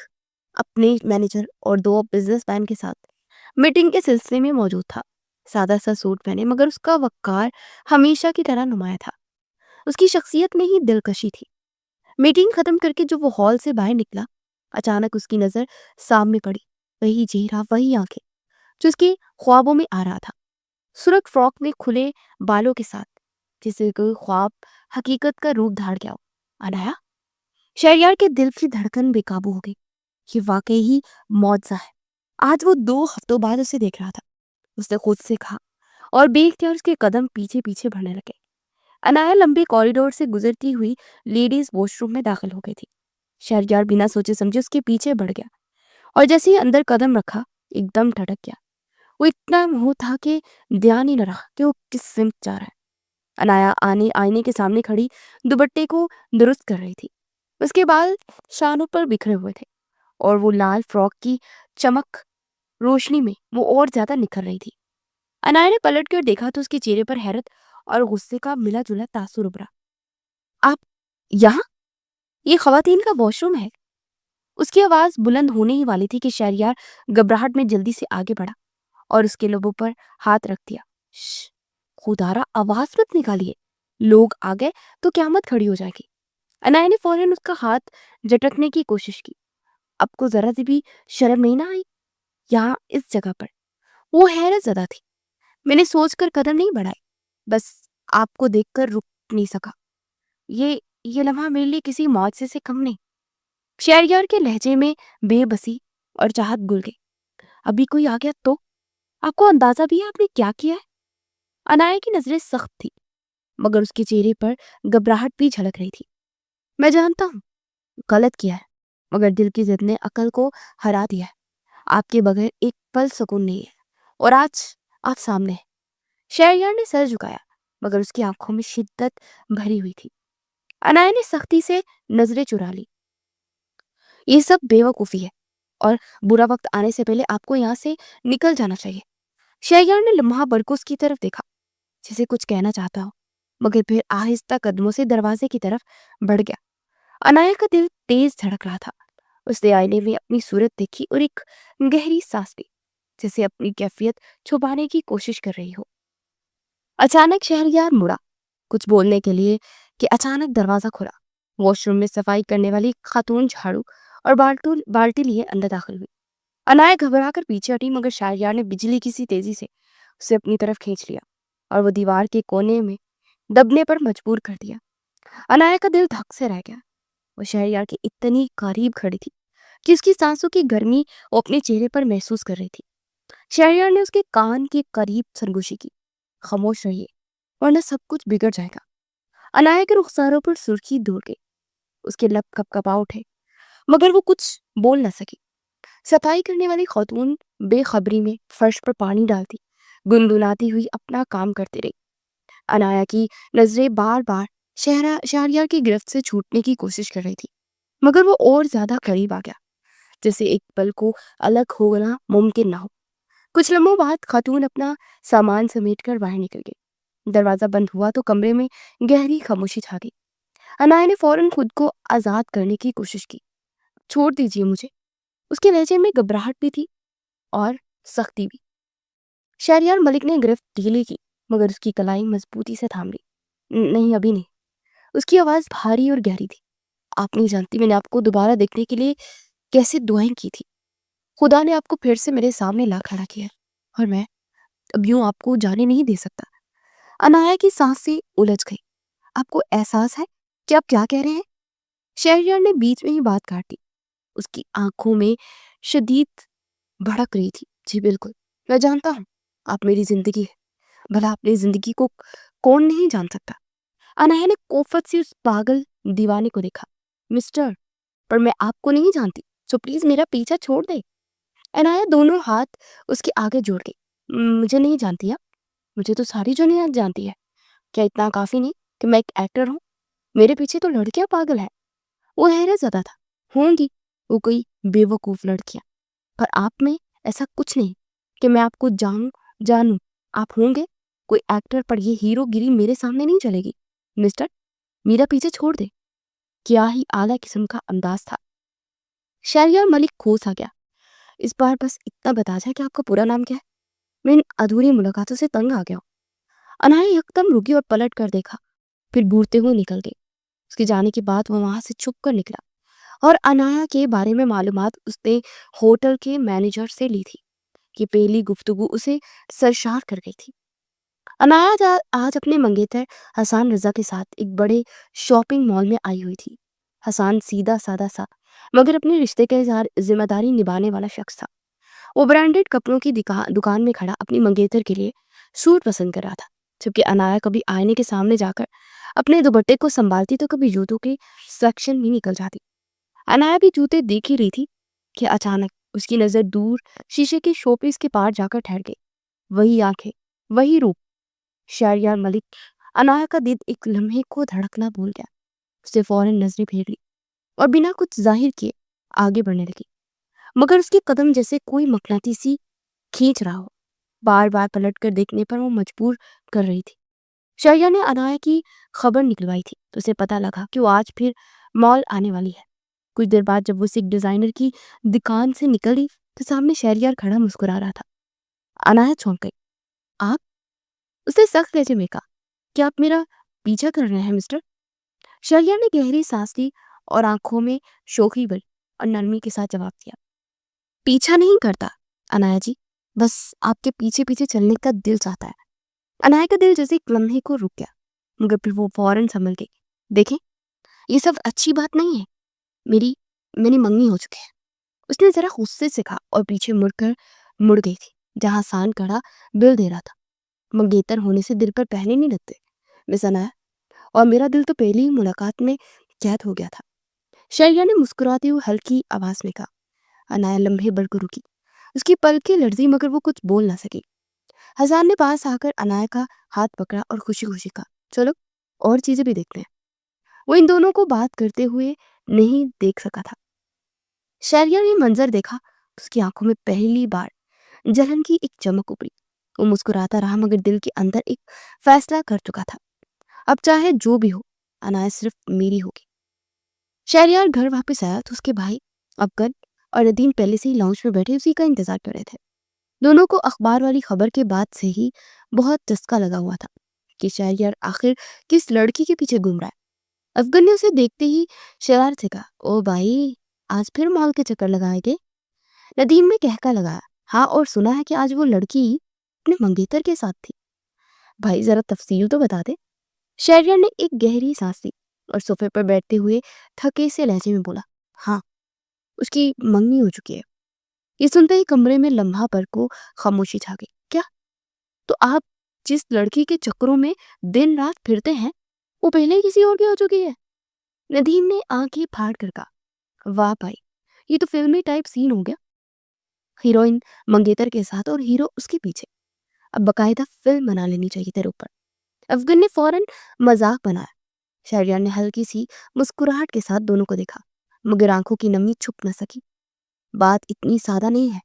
Speaker 1: اپنے مینیجر اور 2 بزنس مین کے ساتھ میٹنگ کے سلسلے میں موجود تھا. سادہ سا سوٹ پہنے مگر اس کا وقار ہمیشہ کی طرح نمایاں تھا. اس کی شخصیت میں ہی دلکشی تھی. میٹنگ ختم کر کے جو وہ ہال سے باہر نکلا اچانک اس کی نظر سامنے پڑی، وہی چہرہ، وہی آنکھیں جو اس کے خوابوں میں آ رہا تھا، سرخ فراک میں کھلے بالوں کے ساتھ، جسے کوئی خواب حقیقت کا روپ دھار گیا ہو۔ انایا، شہریار کے دل کی دھڑکن بے قابو ہو گئی۔ یہ واقعی ہی معجزہ ہے۔ آج وہ 2 ہفتوں بعد اسے دیکھ رہا تھا، اس نے خود سے کہا، اور بے اختیار اس کے قدم پیچھے پیچھے بڑھنے لگے۔ انایا لمبے کوریڈور سے گزرتی ہوئی لیڈیز واش روم میں داخل ہو گئی تھی۔ شہریار بنا سوچے سمجھے اس کے پیچھے بڑھ گیا، اور جیسے ہی اندر قدم رکھا ایک دم ٹھٹک گیا۔ وہ اتنا منہ تھا کہ دھیان ہی نہ رہا کہ وہ کس سمت جا رہا ہے۔ انایا آئینے کے سامنے کھڑی دوپٹے کو درست کر رہی تھی۔ اس کے بال شانوں پر بکھرے ہوئے تھے، اور وہ لال فراک کی چمک روشنی میں وہ اور زیادہ نکھر رہی تھی۔ انایا نے پلٹ کر دیکھا تو اس کے چہرے پر حیرت اور غصے کا ملا جلا تاثر ابھرا۔ آپ یہاں؟ یہ خواتین کا واش روم ہے۔ اس کی آواز بلند ہونے ہی والی تھی کہ شہریار گھبراہٹ میں جلدی سے آگے بڑھا اور اس کے لبوں پر ہاتھ رکھ دیا۔ شش، خودارا آواز مت نکالیے، لوگ آ گئے تو قیامت کھڑی ہو جائے گی۔ انایا نے فوراً اس کا ہاتھ جھٹکنے کی کوشش کی۔ آپ کو ذرا سی بھی شرم نہیں نہ آئی یہاں اس جگہ پر؟ وہ حیرت زدہ تھی۔ میں نے سوچ کر قدم نہیں بڑھائے، بس آپ کو دیکھ کر رک نہیں سکا۔ یہ لمحہ میرے لیے کسی معجزے سے کم نہیں۔ شہریار کے لہجے میں بے بسی اور چاہت گل گئی۔ ابھی کوئی آ گیا تو؟ آپ کو اندازہ بھی ہے آپ نے کیا کیا ہے؟ انایا کی نظریں سخت تھی، مگر اس کے چہرے پر گھبراہٹ بھی جھلک رہی تھی۔ میں جانتا ہوں غلط کیا ہے، مگر دل کی ضد نے عقل کو ہرا دیا ہے۔ آپ کے بغیر ایک پل سکون نہیں ہے، اور آج آپ سامنے ہیں۔ شہریار نے سر جھکایا، مگر اس کی آنکھوں میں شدت بھری ہوئی تھی۔ انایا نے سختی سے نظریں چرا لی۔ یہ سب بے وقوفی ہے، اور برا وقت آنے سے پہلے آپ کو یہاں سے نکل جانا چاہیے۔ شہریار نے لمحہ بھر کو اس کی طرف دیکھا، جسے کچھ کہنا چاہتا ہو، مگر پھر آہستہ قدموں سے دروازے کی طرف بڑھ گیا۔ انایا کا دل تیز دھڑک رہا تھا۔ اس نے آئینے میں اپنی صورت دیکھی اور ایک گہری سانس لی، جیسے اپنی کیفیت چھپانے کی کوشش کر رہی ہو۔ اچانک شہریار مڑا کچھ بولنے کے لیے کہ اچانک دروازہ کھلا۔ واش روم میں صفائی کرنے والی خاتون جھاڑو اور بالٹی لیے اندر داخل ہوئی۔ انایا گھبرا کر پیچھے ہٹی، مگر شہریار نے بجلی کی سی تیزی سے اسے اپنی طرف کھینچ لیا اور وہ دیوار کے کونے میں دبنے پر مجبور کر دیا۔ انایا کا دل دھک سے رہ گیا۔ وہ شہریار کے اتنی قریب کھڑی تھی کہ اس کی سانسوں کی گرمی وہ اپنے چہرے پر محسوس کر رہی تھی۔ شہریار نے اس کے کان کے قریب سرگوشی کی، خاموش رہیے ورنہ سب کچھ بگڑ جائے گا۔ انایا کے رخساروں پر سرخی دوڑ گئی، اس کے لب کپ کپا اٹھے، مگر وہ کچھ بول نہ سکی۔ صفائی کرنے والی خاتون بے خبری میں فرش پر پانی ڈالتی گنگناتی ہوئی اپنا کام کرتی رہی۔ انایا کی نظریں بار بار شہریار کی گرفت سے چھوٹنے کی کوشش کر رہی تھی، مگر وہ اور زیادہ قریب آ گیا، جیسے ایک پل کو الگ ہونا ممکن نہ ہو۔ کچھ لمحوں بعد خاتون اپنا سامان سمیٹ کر باہر نکل گئی۔ دروازہ بند ہوا تو کمرے میں گہری خاموشی چھا گئی۔ انایا نے فوراً خود کو آزاد کرنے کی کوشش کی۔ چھوڑ دیجیے مجھے۔ اس کے لہجے میں گھبراہٹ بھی تھی اور سختی بھی۔ شہریار ملک نے گرفت ڈھیلی کی، مگر اس کی کلائی مضبوطی سے تھام لی۔ نہیں، ابھی نہیں۔ اس کی آواز بھاری اور گہری تھی۔ آپ نہیں جانتی میں نے آپ کو دوبارہ دیکھنے کے لیے کیسے دعائیں کی تھی۔ خدا نے آپ کو پھر سے میرے سامنے لا کھڑا کیا ہے، اور میں اب یوں آپ کو جانے نہیں دے سکتا۔ انایا کی سانسیں الجھ گئی۔ آپ کو احساس ہے کہ آپ کیا کہہ رہے ہیں؟ شہریار نے بیچ میں ہی بات کاٹ دی۔ اس کی آنکھوں میں شدید بھڑک رہی تھی۔ جی بالکل، میں جانتا ہوں آپ میری زندگی ہے، بھلا اپنی زندگی کو کون نہیں جان سکتا۔ انایا نے کوفت سے اس پاگل دیوانے کو دیکھا۔ مسٹر، پر میں آپ کو نہیں جانتی، سو پلیز میرا پیچھا چھوڑ دے۔ انایا دونوں ہاتھ اس کے آگے جوڑ گئی۔ مجھے نہیں جانتی آپ؟ مجھے تو ساری دنیا جانتی ہے۔ کیا اتنا کافی نہیں کہ میں ایک ایکٹر ہوں؟ میرے پیچھے تو لڑکیاں پاگل ہیں۔ وہ حیرت زدہ تھا۔ ہوں گی وہ کوئی بے وقوف لڑکیاں، پر آپ میں ایسا کچھ نہیں کہ میں آپ کو جانوں۔ آپ ہوں گے کوئی ایکٹر، پر یہ ہیرو گیری میرے سامنے نہیں چلے گی۔ مسٹر، میرا پیچھے چھوڑ دے۔ کیا ہی اعلیٰ قسم کا انداز تھا۔ شہریار ملک کھوس آ گیا۔ اس بار بس اتنا بتا جائے کہ آپ کا پورا نام کیا ہے؟ میں ان ادھوری ملاقاتوں سے تنگ آ گیا ہوں۔ انایا یکدم رکی اور پلٹ کر دیکھا، پھر بورتے ہوئے نکل گئی۔ اس کے جانے کے بعد وہ وہاں سے چھپ کر نکلا اور انایا کے بارے میں معلومات اس نے ہوٹل کے مینیجر سے لی تھی کہ پہلی گفتگو اسے سرشار کر گئی تھی۔ انایا آج اپنے منگیتر حسان رضا کے ساتھ ایک بڑے شاپنگ مال میں آئی ہوئی تھی۔ حسان سیدھا سادہ سا مگر اپنے رشتے کا ذمہ داری نبھانے والا شخص تھا۔ وہ برانڈڈ کپڑوں کی دکان میں کھڑا اپنی منگیتر کے لیے سوٹ پسند کر رہا تھا، جبکہ انایا کبھی آئینے کے سامنے جا کر اپنے دوپٹے کو سنبھالتی تو کبھی جوتوں کے سیکشن میں نکل جاتی۔ انایا بھی جوتے دیکھ ہی رہی تھی کہ اچانک اس کی نظر دور شیشے کے شو پیس کے پار جا کر ٹھہر گئی۔ وہی آنکھیں، وہی روپ، شہریار ملک۔ انایا کا دل ایک لمحے کو دھڑکنا بھول گیا۔ اسے فوراً نظریں پھیر لی اور بنا کچھ ظاہر کیے آگے بڑھنے لگی، مگر اس کے قدم جیسے کوئی مقناطیسی کھینچ رہا ہو۔ بار بار پلٹ کر دیکھنے پر وہ مجبور کر رہی تھی۔ شہریار نے انایا کی خبر نکلوائی تھی تو اسے پتہ لگا کہ وہ آج پھر مال آنے والی ہے۔ کچھ دیر بعد جب وہ ایک ڈیزائنر کی دکان سے نکلی تو سامنے شہریار کھڑا مسکرا رہا تھا۔ انایا چونک گئی۔ آپ؟ اس نے سخت لہجے میں کہا، کیا آپ میرا پیچھا کر رہے ہیں مسٹر؟ شہریار نے گہری سانس لی اور آنکھوں میں شوخی بھری اور نرمی کے ساتھ جواب دیا، پیچھا نہیں کرتا انایا جی، بس آپ کے پیچھے پیچھے چلنے کا دل چاہتا ہے۔ انایا کا دل جیسے ایک لمحے کو رک گیا، مگر پھر وہ فوراً سنبھل گئی۔ دیکھیں، یہ سب اچھی بات نہیں ہے، میری منگنی ہو چکی ہے، اس نے ذرا غصے سے کہا اور پیچھے مڑ گئی تھی جہاں سان کڑا بل دے رہا تھا۔ منگیتر ہونے سے دل پر پہلے نہیں لگتے مس انایا، اور میرا دل تو پہلی ہی ملاقات میں قید ہو گیا تھا۔ شہریار نے مسکراتے ہوئے ہلکی آواز میں کہا۔ انایا لمحے بڑھ کر رکی، اس کی پلکیں لرزی مگر وہ کچھ بول نہ سکی۔ حسان نے پاس آ کر انایا کا ہاتھ پکڑا اور خوشی خوشی کہا، چلو اور چیزیں بھی دیکھتے ہیں۔ وہ ان دونوں کو بات کرتے ہوئے نہیں دیکھ سکا تھا۔ شہریار نے منظر دیکھا تو اس کی آنکھوں میں پہلی بار جلن کی ایک چمک ابھری۔ وہ مسکراتا رہا مگر دل کے اندر ایک فیصلہ کر چکا تھا، اب چاہے جو بھی ہو انایا صرف میری ہوگی۔ شہریار گھر واپس آیا تو اس کے بھائی افغن اور ندیم پہلے سے ہی لاؤنج میں بیٹھے اسی کا انتظار کر رہے تھے۔ دونوں کو اخبار والی خبر کے بعد سے ہی بہت چسکا لگا ہوا تھا کہ شہریار آخر کس لڑکی کے پیچھے گھوم رہا ہے۔ افغن نے اسے دیکھتے ہی شرارت سے کہا، او بھائی، آج پھر مال کے چکر لگائے گے؟ ندیم نے کہکا لگایا، ہاں، اور سنا ہے کہ آج وہ لڑکی اپنے منگیتر کے ساتھ تھی۔ بھائی ذرا تفصیل تو بتا دے۔ شہریار نے ایک گہری سانس لی اور صوفے پر بیٹھتے ہوئے تھکے سے لہجے میں بولا، ہاں، اس کی منگنی ہو چکی ہے۔ یہ سنتے ہی کمرے میں لمحہ بھر کو خاموشی چھا گئی۔ کیا؟ تو آپ جس لڑکی کے چکروں میں دن رات پھرتے ہیں وہ پہلے ہی کسی اور کی ہو چکی ہے؟ ندیم نے آنکھیں پھاڑ کر کہا، واہ بھائی، یہ تو فلمی ٹائپ سین ہو گیا، ہیروئن منگیتر کے ساتھ اور ہیرو اس کے پیچھے۔ اب باقاعدہ فلم بنا لینی چاہیے تیرے اوپر۔ افغان نے فوراً مذاق بنایا۔ شہریار نے ہلکی سی مسکراہٹ کے ساتھ دونوں کو دیکھا مگر آنکھوں کی نمی چھپ نہ سکی۔ بات اتنی سادہ نہیں ہے۔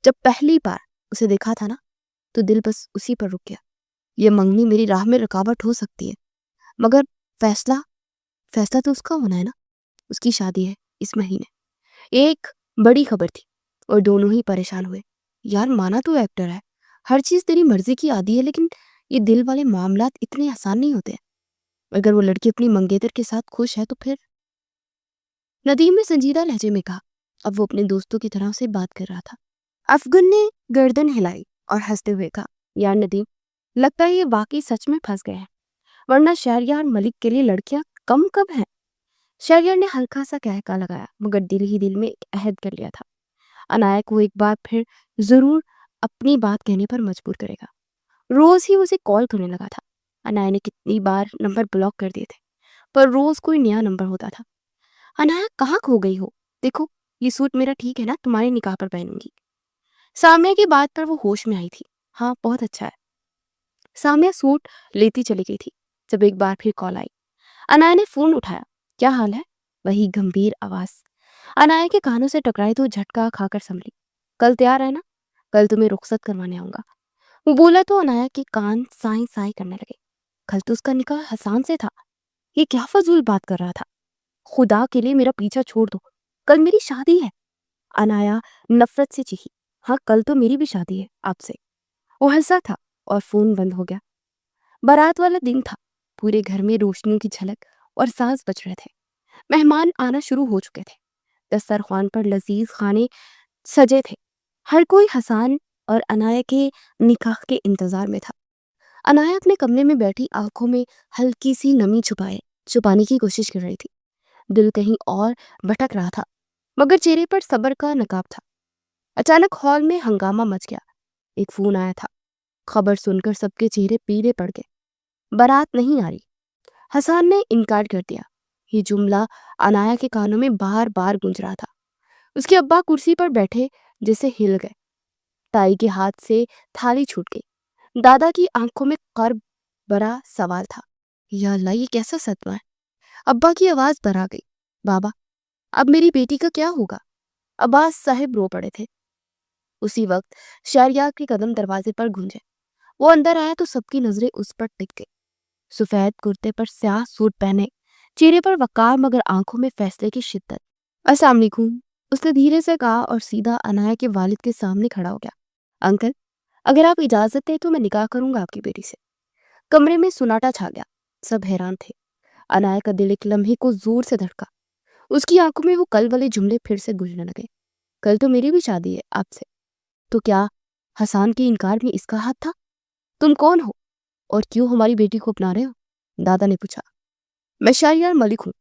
Speaker 1: جب پہلی بار اسے دیکھا تھا نا تو دل بس اسی پر رک گیا۔ یہ منگنی میری راہ میں رکاوٹ ہو سکتی ہے مگر فیصلہ تو اس کا ہونا ہے نا۔ اس کی شادی ہے اس مہینے۔ ایک بڑی خبر تھی اور دونوں ہی پریشان ہوئے۔ یار مانا تو ایکٹر ہے، ہر چیز تیری مرضی کی عادی ہے، لیکن یہ دل والے معاملات اتنے آسان نہیں ہوتے۔ اگر وہ لڑکی اپنی منگیتر کے ساتھ خوش ہے تو پھر؟ ندیم نے سنجیدہ لہجے میں کہا، اب وہ اپنے دوستوں کی طرح سے بات کر رہا تھا۔ افغان نے گردن ہلائی اور ہنستے ہوئے کہا، یار ندیم، لگتا ہے یہ واقعی سچ میں پھنس گئے ہیں، ورنہ شہریار ملک کے لیے لڑکیاں کم کب ہیں؟ شہریار نے ہلکا سا کہکا لگایا مگر دل ہی دل میں ایک عہد کر لیا تھا، انایا کو ایک بار پھر ضرور اپنی بات کہنے پر مجبور کرے گا۔ روز ہی اسے کال کرنے لگا تھا۔ انایا نے کتنی بار نمبر بلاک کر دیے تھے پر روز کوئی نیا نمبر ہوتا تھا۔ انایا کہاں کھو گئی ہو؟ دیکھو یہ سوٹ میرا ٹھیک ہے نا، تمہارے نکاح پر پہنوں گی۔ سامیہ کی بات پر وہ ہوش میں آئی تھی۔ ہاں بہت اچھا ہے۔ سامیہ سوٹ لیتی چلی گئی تھی جب ایک بار پھر کال آئی۔ انایا نے فون اٹھایا، کیا حال ہے؟ وہی گمبھیر آواز انایا کے کانوں سے ٹکرائی تو جھٹکا کھا کر سنبھلی۔ کل تیار ہے نا؟ کل تمہیں رخصت کروانے آؤں گا۔ وہ بولا تو انایا کے کان سائیں سائیں کرنے لگے۔ کل تو اس کا نکاح حسان سے تھا، یہ کیا فضول بات کر رہا تھا؟ خدا کے لیے میرا پیچھا چھوڑ دو، کل میری شادی ہے۔ انایا نفرت سے چیخی، ہاں کل تو میری بھی شادی ہے آپ سے۔ وہ ہنسا تھا اور فون بند ہو گیا۔ بارات والا دن تھا، پورے گھر میں روشنیوں کی جھلک اور ساز بج رہے تھے۔ مہمان آنا شروع ہو چکے تھے۔ دسترخوان پر لذیذ کھانے سجے تھے۔ ہر کوئی حسان اور عنایا کے نکاح کے انتظار میں تھا۔ عنایا اپنے کمرے میں بیٹھی آنکھوں میں ہلکی سی نمی چھپانے کی کوشش کر رہی تھی۔ دل کہیں اور بھٹک رہا تھا، مگر چہرے پر صبر کا نقاب تھا۔ اچانک ہال میں ہنگامہ مچ گیا۔ ایک فون آیا تھا۔ خبر سن کر سب کے چہرے پیلے پڑ گئے۔ بارات نہیں آ رہی۔ حسان نے انکار کر دیا۔ یہ جملہ عنایا کے کانوں میں بار بار گونج رہا تھا۔ اس کے ابا کرسی پر بیٹھے جیسے ہل گئے۔ تائی کے ہاتھ سے تھالی چھوٹ گئی۔ دادا کی آنکھوں میں کرب بھرا سوال تھا۔ یا اللہ، یہ کیسا صدمہ ہے؟ ابا کی آواز بھر آ گئی۔ بابا، اب میری بیٹی کا کیا ہوگا؟ عباس صاحب رو پڑے تھے۔ اسی وقت شہریار کے قدم دروازے پر گونجے۔ وہ اندر آیا تو سب کی نظریں اس پر ٹک گئی۔ سفید کرتے پر سیاہ سوٹ پہنے، چہرے پر وقار مگر آنکھوں میں فیصلے کی شدت۔ السلام علیکم، اس نے دھیرے سے کہا اور سیدھا عنایا کے والد کے سامنے کھڑا ہو گیا۔ انکل، اگر آپ اجازت دیں تو میں نکاح کروں گا آپ کی بیٹی سے۔ کمرے میں سناٹا چھا گیا۔ سب حیران تھے۔ عنایا کا دل ایک لمحے کو زور سے دھڑکا۔ اس کی آنکھوں میں وہ کل والے جملے پھر سے گونجنے لگے۔ کل تو میری بھی شادی ہے آپ سے۔ تو کیا حسان کے انکار میں اس کا ہاتھ تھا؟ تم کون ہو اور کیوں ہماری بیٹی کو اپنا رہے ہو؟ دادا نے پوچھا۔ میں شہریار ملک ہوں۔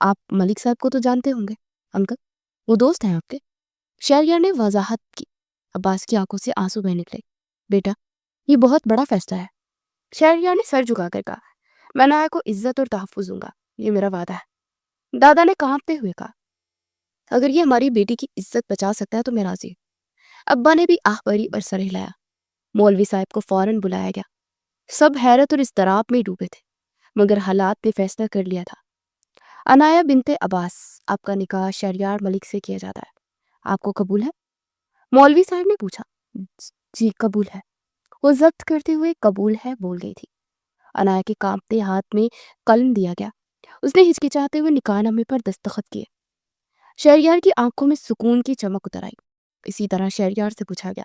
Speaker 1: آپ ملک صاحب کو تو جانتے ہوں گے انکل، وہ دوست ہیں آپ کے؟ شہریار نے وضاحت کی۔ عباس کی آنکھوں سے آنسو بہہ نکلے۔ بیٹا، یہ بہت بڑا فیصلہ ہے۔ شہریار نے سر جھکا کر کہا۔ میں عنایا کو عزت اور تحفظ دوں گا، یہ میرا وعدہ ہے۔ دادا نے کانپتے ہوئے کہا۔ اگر یہ ہماری بیٹی کی عزت بچا سکتا ہے تو میں راضی ہوں۔ ابا نے بھی آہ بھری اور سر ہلایا۔ مولوی صاحب کو فوراً بلایا گیا۔ سب حیرت اور اضطراب میں ڈوبے تھے، مگر حالات نے فیصلہ کر لیا تھا۔ عنایا بنت عباس، آپ کا نکاح شہریار ملک سے کیا جاتا ہے۔ آپ کو قبول ہے؟ مولوی صاحب نے پوچھا۔ جی قبول ہے، وہ ضبط کرتے ہوئے قبول ہے بول گئی تھی۔ عنایا کے کانپتے ہاتھ میں قلم دیا گیا۔ اس نے ہچکچاتے ہوئے نکاح نامے پر دستخط کیے۔ شہریار کی آنکھوں میں سکون کی چمک اتر آئی۔ اسی طرح شہریار سے پوچھا گیا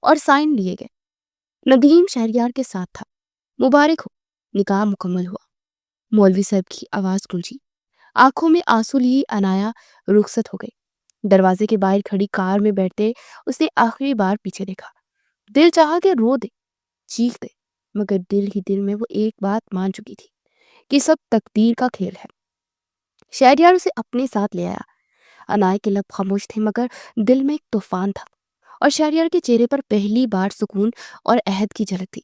Speaker 1: اور سائن لیے گئے۔ ندیم شہریار کے ساتھ تھا۔ مبارک ہو، نکاح مکمل ہوا۔ مولوی صاحب کی آواز گونجی۔ آنکھوں میں آنسو لیے عنایا رخصت ہو گئی۔ دروازے کے باہر کھڑی کار میں بیٹھتے اس نے آخری بار پیچھے دیکھا۔ دل چاہا کہ رو دے، چیخ دے، مگر دل ہی دل میں وہ ایک بات مان چکی تھی کہ سب تقدیر کا کھیل ہے۔ شہریار اسے اپنے ساتھ لے آیا۔ عنایا کے لب خاموش تھے مگر دل میں ایک طوفان تھا، اور شہریار کے چہرے پر پہلی بار سکون اور عہد کی جھلک تھی۔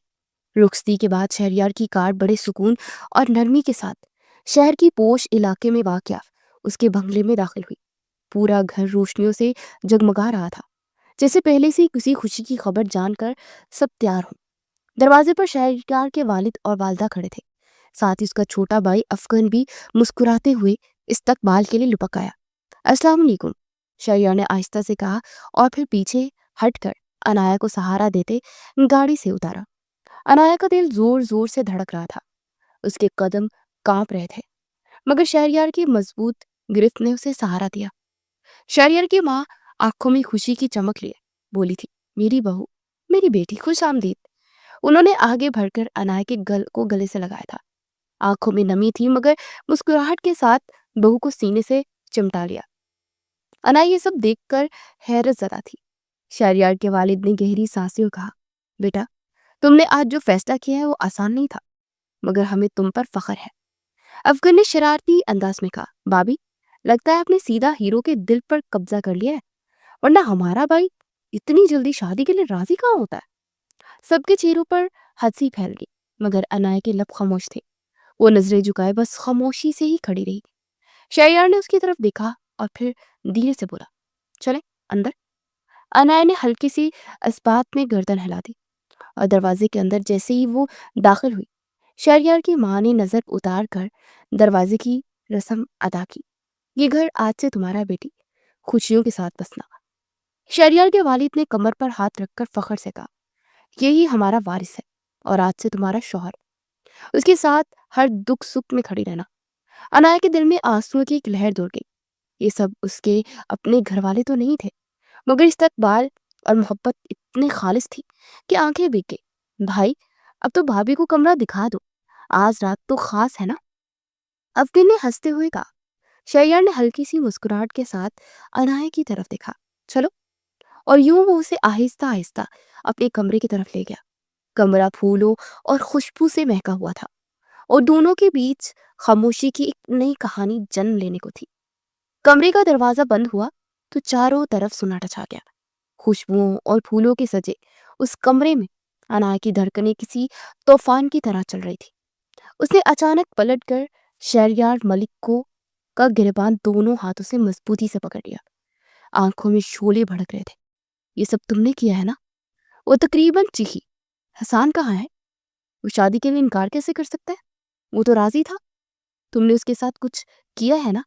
Speaker 1: رخصتی کے بعد شہریار کی کار بڑے سکون اور نرمی کے ساتھ شہر کی پوش علاقے میں واقع اس کے بنگلے میں داخل ہوئی۔ پورا گھر روشنیوں سے جگمگا رہا تھا، جیسے پہلے سے کسی خوشی کی خبر جان کر سب تیار ہوں۔ دروازے پر شہریار کے والد اور والدہ کھڑے تھے، ساتھ ہی اس کا چھوٹا بھائی افغان بھی مسکراتے ہوئے استقبال کے لیے لپک آیا۔ السلام علیکم، شہریار نے آہستہ سے کہا اور پھر پیچھے ہٹ کر عنایا کو سہارا دیتے گاڑی سے اتارا۔ عنایا کا دل زور زور سے دھڑک رہا تھا۔ اس کے قدم کانپ رہے تھے، مگر شہریار کی مضبوط گرفت نے اسے سہارا دیا۔ شہریار کی ماں آنکھوں میں خوشی کی چمک لیے بولی تھی، میری بہو، میری بیٹی، خوش آمدید۔ انہوں نے آگے بڑھ کر عنایا کے گلے سے لگایا تھا۔ آنکھوں میں نمی تھی مگر مسکراہٹ کے ساتھ بہو کو سینے سے چمٹا لیا۔ عنایا یہ سب دیکھ کر حیرت زدہ تھی۔ شہریار کے والد نے گہری سانسیں اور کہا، بیٹا، تم نے آج جو فیصلہ کیا ہے وہ آسان نہیں تھا، مگر ہمیں تم پر فخر ہے۔ افغان نے شرارتی انداز میں کہا، بابی، لگتا ہے آپ نے سیدھا ہیرو کے دل پر قبضہ کر لیا ہے، ورنہ ہمارا بھائی اتنی جلدی شادی کے لیے راضی کہاں ہوتا ہے؟ سب کے چہروں پر ہنسی پھیل گئی، مگر عنایا کے لب خاموش تھے۔ وہ نظریں جھکائے بس خاموشی سے ہی کھڑی رہی۔ شہریار نے اس کی طرف دیکھا اور پھر دھیرے سے بولا، چلیں اندر۔ عنایا نے ہلکی سی اسبات میں گردن ہلا دی، اور دروازے کے اندر جیسے ہی وہ داخل ہوئی، شہریار کی ماں نے نظر اتار کر دروازے کی رسم ادا کی، یہ گھر آج سے تمہارا بیٹی، خوشیوں کے ساتھ بسنا۔ شہریار کے والد نے کمر پر ہاتھ رکھ کر فخر سے کہا، یہی ہمارا وارث ہے اور آج سے تمہارا شوہر، اس کے ساتھ ہر دکھ سکھ میں کھڑی رہنا۔ عنایا کے دل میں آنسوؤں کی ایک لہر دوڑ گئی۔ یہ سب اس کے اپنے گھر والے تو نہیں تھے، مگر استقبال اور محبت اتنے خالص تھی کہ آنکھیں بھیگ گئی۔ بھائی، اب تو بھابھی کو کمرہ دکھا دو، آج رات تو خاص ہے نا؟ افغان نے ہنستے ہوئے کہا، شہریار نے ہلکی سی مسکراہٹ کے ساتھ انایا کی طرف دیکھا. چلو. اور یوں وہ اسے آہستہ آہستہ اپنے کمرے کی طرف لے گیا. کمرہ پھولوں اور خوشبو سے مہکا ہوا تھا اور دونوں کے بیچ خاموشی کی ایک نئی کہانی جنم لینے کو تھی. کمرے کا دروازہ بند ہوا تو چاروں طرف سناٹا چھا گیا. خوشبوؤں اور پھولوں کے سجے اس کمرے میں انایا کی دھڑکنیں کسی طوفان کی طرح چل رہی تھی. اس نے اچانک پلٹ کر شہریار ملک کو کا گریبان دونوں ہاتھوں سے مضبوطی سے پکڑ لیا. آنکھوں میں شعلے بھڑک رہے تھے. یہ سب تم نے کیا ہے نا؟ وہ تقریباً چیخی. حسان کہاں ہے؟ وہ شادی کے لیے انکار کیسے کر سکتا ہے؟ وہ تو راضی تھا. تم نے اس کے ساتھ کچھ کیا ہے نا؟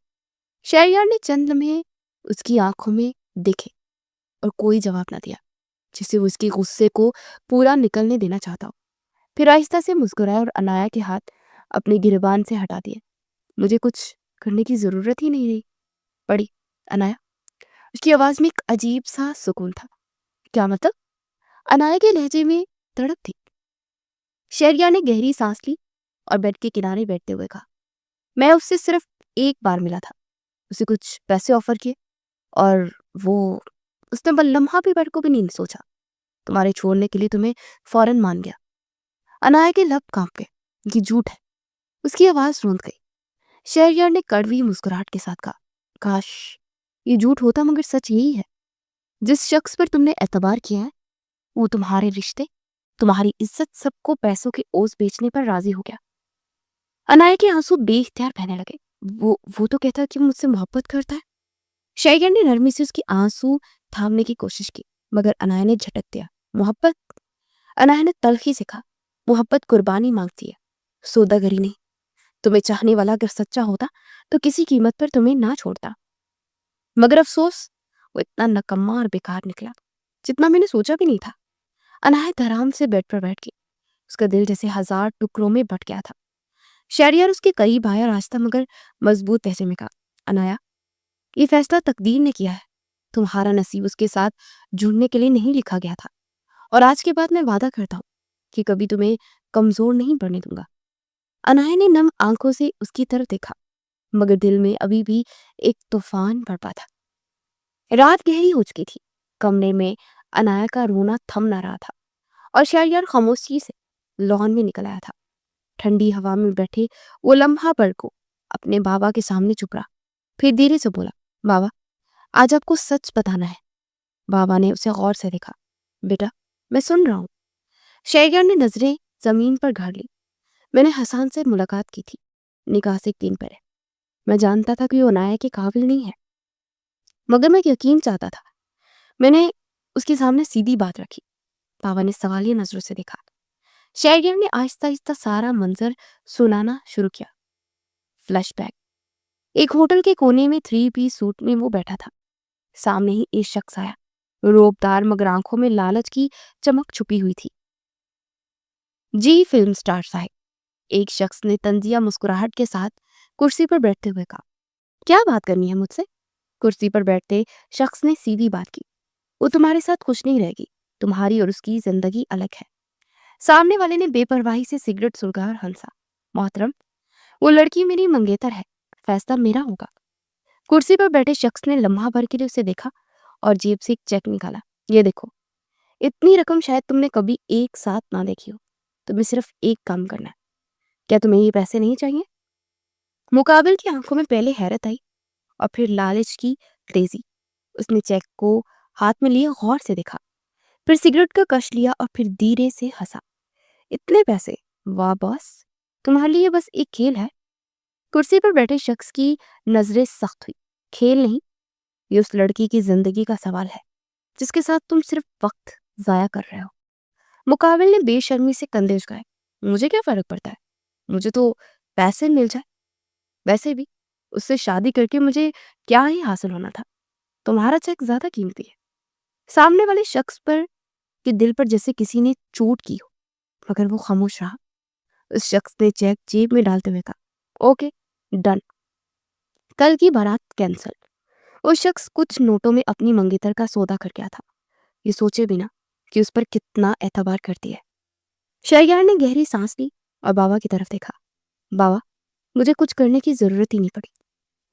Speaker 1: شہریار نے چند لمحے اس کی آنکھوں میں دیکھے اور کوئی جواب نہ دیا، جسے وہ اس کے غصے کو پورا نکلنے دینا چاہتا ہو. پھر آہستہ سے مسکرایا اور انایا کے ہاتھ اپنے گریبان سے ہٹا دیے. مجھے کچھ کرنے کی ضرورت ہی نہیں رہی. پڑی انایا. اس کی آواز میں ایک عجیب سا سکون تھا. کیا مطلب؟ انایا کے لہجے میں تڑپ تھی. شہریار نے گہری سانس لی اور بیڈ کے کنارے بیٹھتے ہوئے کہا، میں اس سے صرف ایک بار ملا تھا. اسے کچھ پیسے آفر کیے اور اس نے لمحہ بھی بیڈ کو بھی نہیں سوچا. تمہارے چھوڑنے کے لیے تمہیں فوراً مان گیا. انایا کے لب کانپ گئے. یہ جھوٹ ہے. اس کی آواز روند گئی. شہریار نے کڑوی مسکراہٹ کے ساتھ کہا، کاش یہ جھوٹ ہوتا، مگر سچ یہی ہے. جس شخص پر تم نے اعتبار کیا ہے وہ تمہارے رشتے، تمہاری عزت، سب کو پیسوں کے اوز بیچنے پر راضی ہو گیا. انایا کے آنسو بے اختیار بہنے لگے. وہ تو کہتا کہ مجھ سے محبت کرتا ہے. شہریار نے نرمی سے اس کی آنسو تھامنے کی کوشش کی، مگر انایا نے جھٹک دیا. محبت؟ انایا نے تلخی سے کہا، محبت قربانی مانگتی ہے، سوداگری نہیں. تمہیں چاہنے والا اگر سچا ہوتا تو کسی قیمت پر تمہیں نہ چھوڑتا. مگر افسوس وہ اتنا نکما اور بیکار نکلا جتنا میں نے سوچا بھی نہیں تھا. انایا دھرام سے بیڈ پر بیٹھ گئی. اس کا دل جیسے ہزار ٹکڑوں میں بٹ گیا تھا. شہریار اس کے قریب آیا اور آہستہ مگر مضبوط لہجے میں کہا، انایا یہ فیصلہ تقدیر نے کیا ہے. تمہارا نصیب اس کے ساتھ جڑنے کے لیے نہیں لکھا گیا تھا، اور آج کے بعد میں وعدہ کرتا ہوں کہ کبھی تمہیں کمزور نہیں پڑنے دوں گا. انایا نے نم آنکھوں سے اس کی طرف دیکھا، مگر دل میں ابھی بھی ایک طوفان برپا تھا. رات گہری ہو چکی تھی. کمرے میں انایا کا رونا تھم نہ رہا تھا اور شہریار خاموشی سے لان میں نکل آیا تھا. ٹھنڈی ہوا میں بیٹھے وہ لمحہ بھر کو اپنے بابا کے سامنے چپ رہا. پھر دھیرے سے بولا، بابا آج آپ کو سچ بتانا ہے. بابا نے اسے غور سے دیکھا. بیٹا میں سن رہا ہوں. شہریار نے نظریں زمین پر گاڑ لی. میں نے حسان سے ملاقات کی تھی، نکاح سے 1 دن پہلے. میں جانتا تھا کہ وہ انایا کے قابل نہیں ہے، مگر میں یقین چاہتا تھا. میں نے اس کے سامنے سیدھی بات رکھی. بابا نے سوالیہ نظروں سے دیکھا. شہریار نے آہستہ آہستہ سارا منظر سنانا شروع کیا. Flash back. ایک ہوٹل کے کونے میں 3 پیس سوٹ میں وہ بیٹھا تھا. سامنے ہی ایک شخص آیا. روبدار مگر آنکھوں میں لالچ کی چمک چھپی ہوئی تھی. جی فلم سٹار صاحب، ایک شخص نے طنزیہ مسکراہٹ کے ساتھ کرسی پر بیٹھتے ہوئے کہا. کیا بات کرنی ہے مجھ سے؟ کرسی پر بیٹھتے شخص نے سیدھی بات کی. وہ تمہارے ساتھ خوش نہیں رہے گی. تمہاری اور اس کی زندگی الگ ہے. سامنے والے نے بے پرواہی سے سگریٹ سلگا اور ہنسا. محترم، وہ لڑکی میری منگیتر ہے. فیصلہ میرا ہوگا. کرسی پر بیٹھے شخص نے لمحہ بھر کے لیے اسے دیکھا اور جیب سے ایک چیک نکالا. یہ دیکھو، اتنی رقم شاید تم نے کبھی ایک ساتھ نہ دیکھی ہو. تمہیں صرف ایک کام کرنا ہے. کیا تمہیں یہ پیسے نہیں چاہیے؟ مقابل کی آنکھوں میں پہلے حیرت آئی اور پھر لالچ کی تیزی. اس نے چیک کو ہاتھ میں لیے غور سے دیکھا، پھر سگریٹ کا کش لیا اور پھر دھیرے سے ہنسا. اتنے پیسے؟ واہ باس، تمہارے لیے بس ایک کھیل ہے. کرسی پر بیٹھے شخص کی نظریں سخت ہوئی. کھیل نہیں، یہ اس لڑکی کی زندگی کا سوال ہے جس کے ساتھ تم صرف وقت ضائع کر رہے ہو. مقابل نے بے شرمی سے کندھے اچکائے. مجھے کیا فرق پڑتا ہے؟ مجھے تو پیسے مل جائے. ویسے بھی اس سے شادی کر کے مجھے کیا ہی حاصل ہونا تھا. تمہارا چیک زیادہ قیمتی ہے. سامنے والے شخص پر کے دل پر جیسے کسی نے چوٹ کی ہو، مگر وہ خاموش رہا. اس شخص نے چیک جیب میں ڈالتے ہوئے کہا، اوکے ڈن، کل کی بارات کینسل. وہ شخص کچھ نوٹوں میں اپنی منگیتر کا سودا کر گیا تھا، یہ سوچے بنا کہ اس پر کتنا اعتبار کرتی ہے. شہریار نے گہری سانس لی اور بابا کی طرف دیکھا. بابا مجھے کچھ کرنے کی ضرورت ہی نہیں پڑی.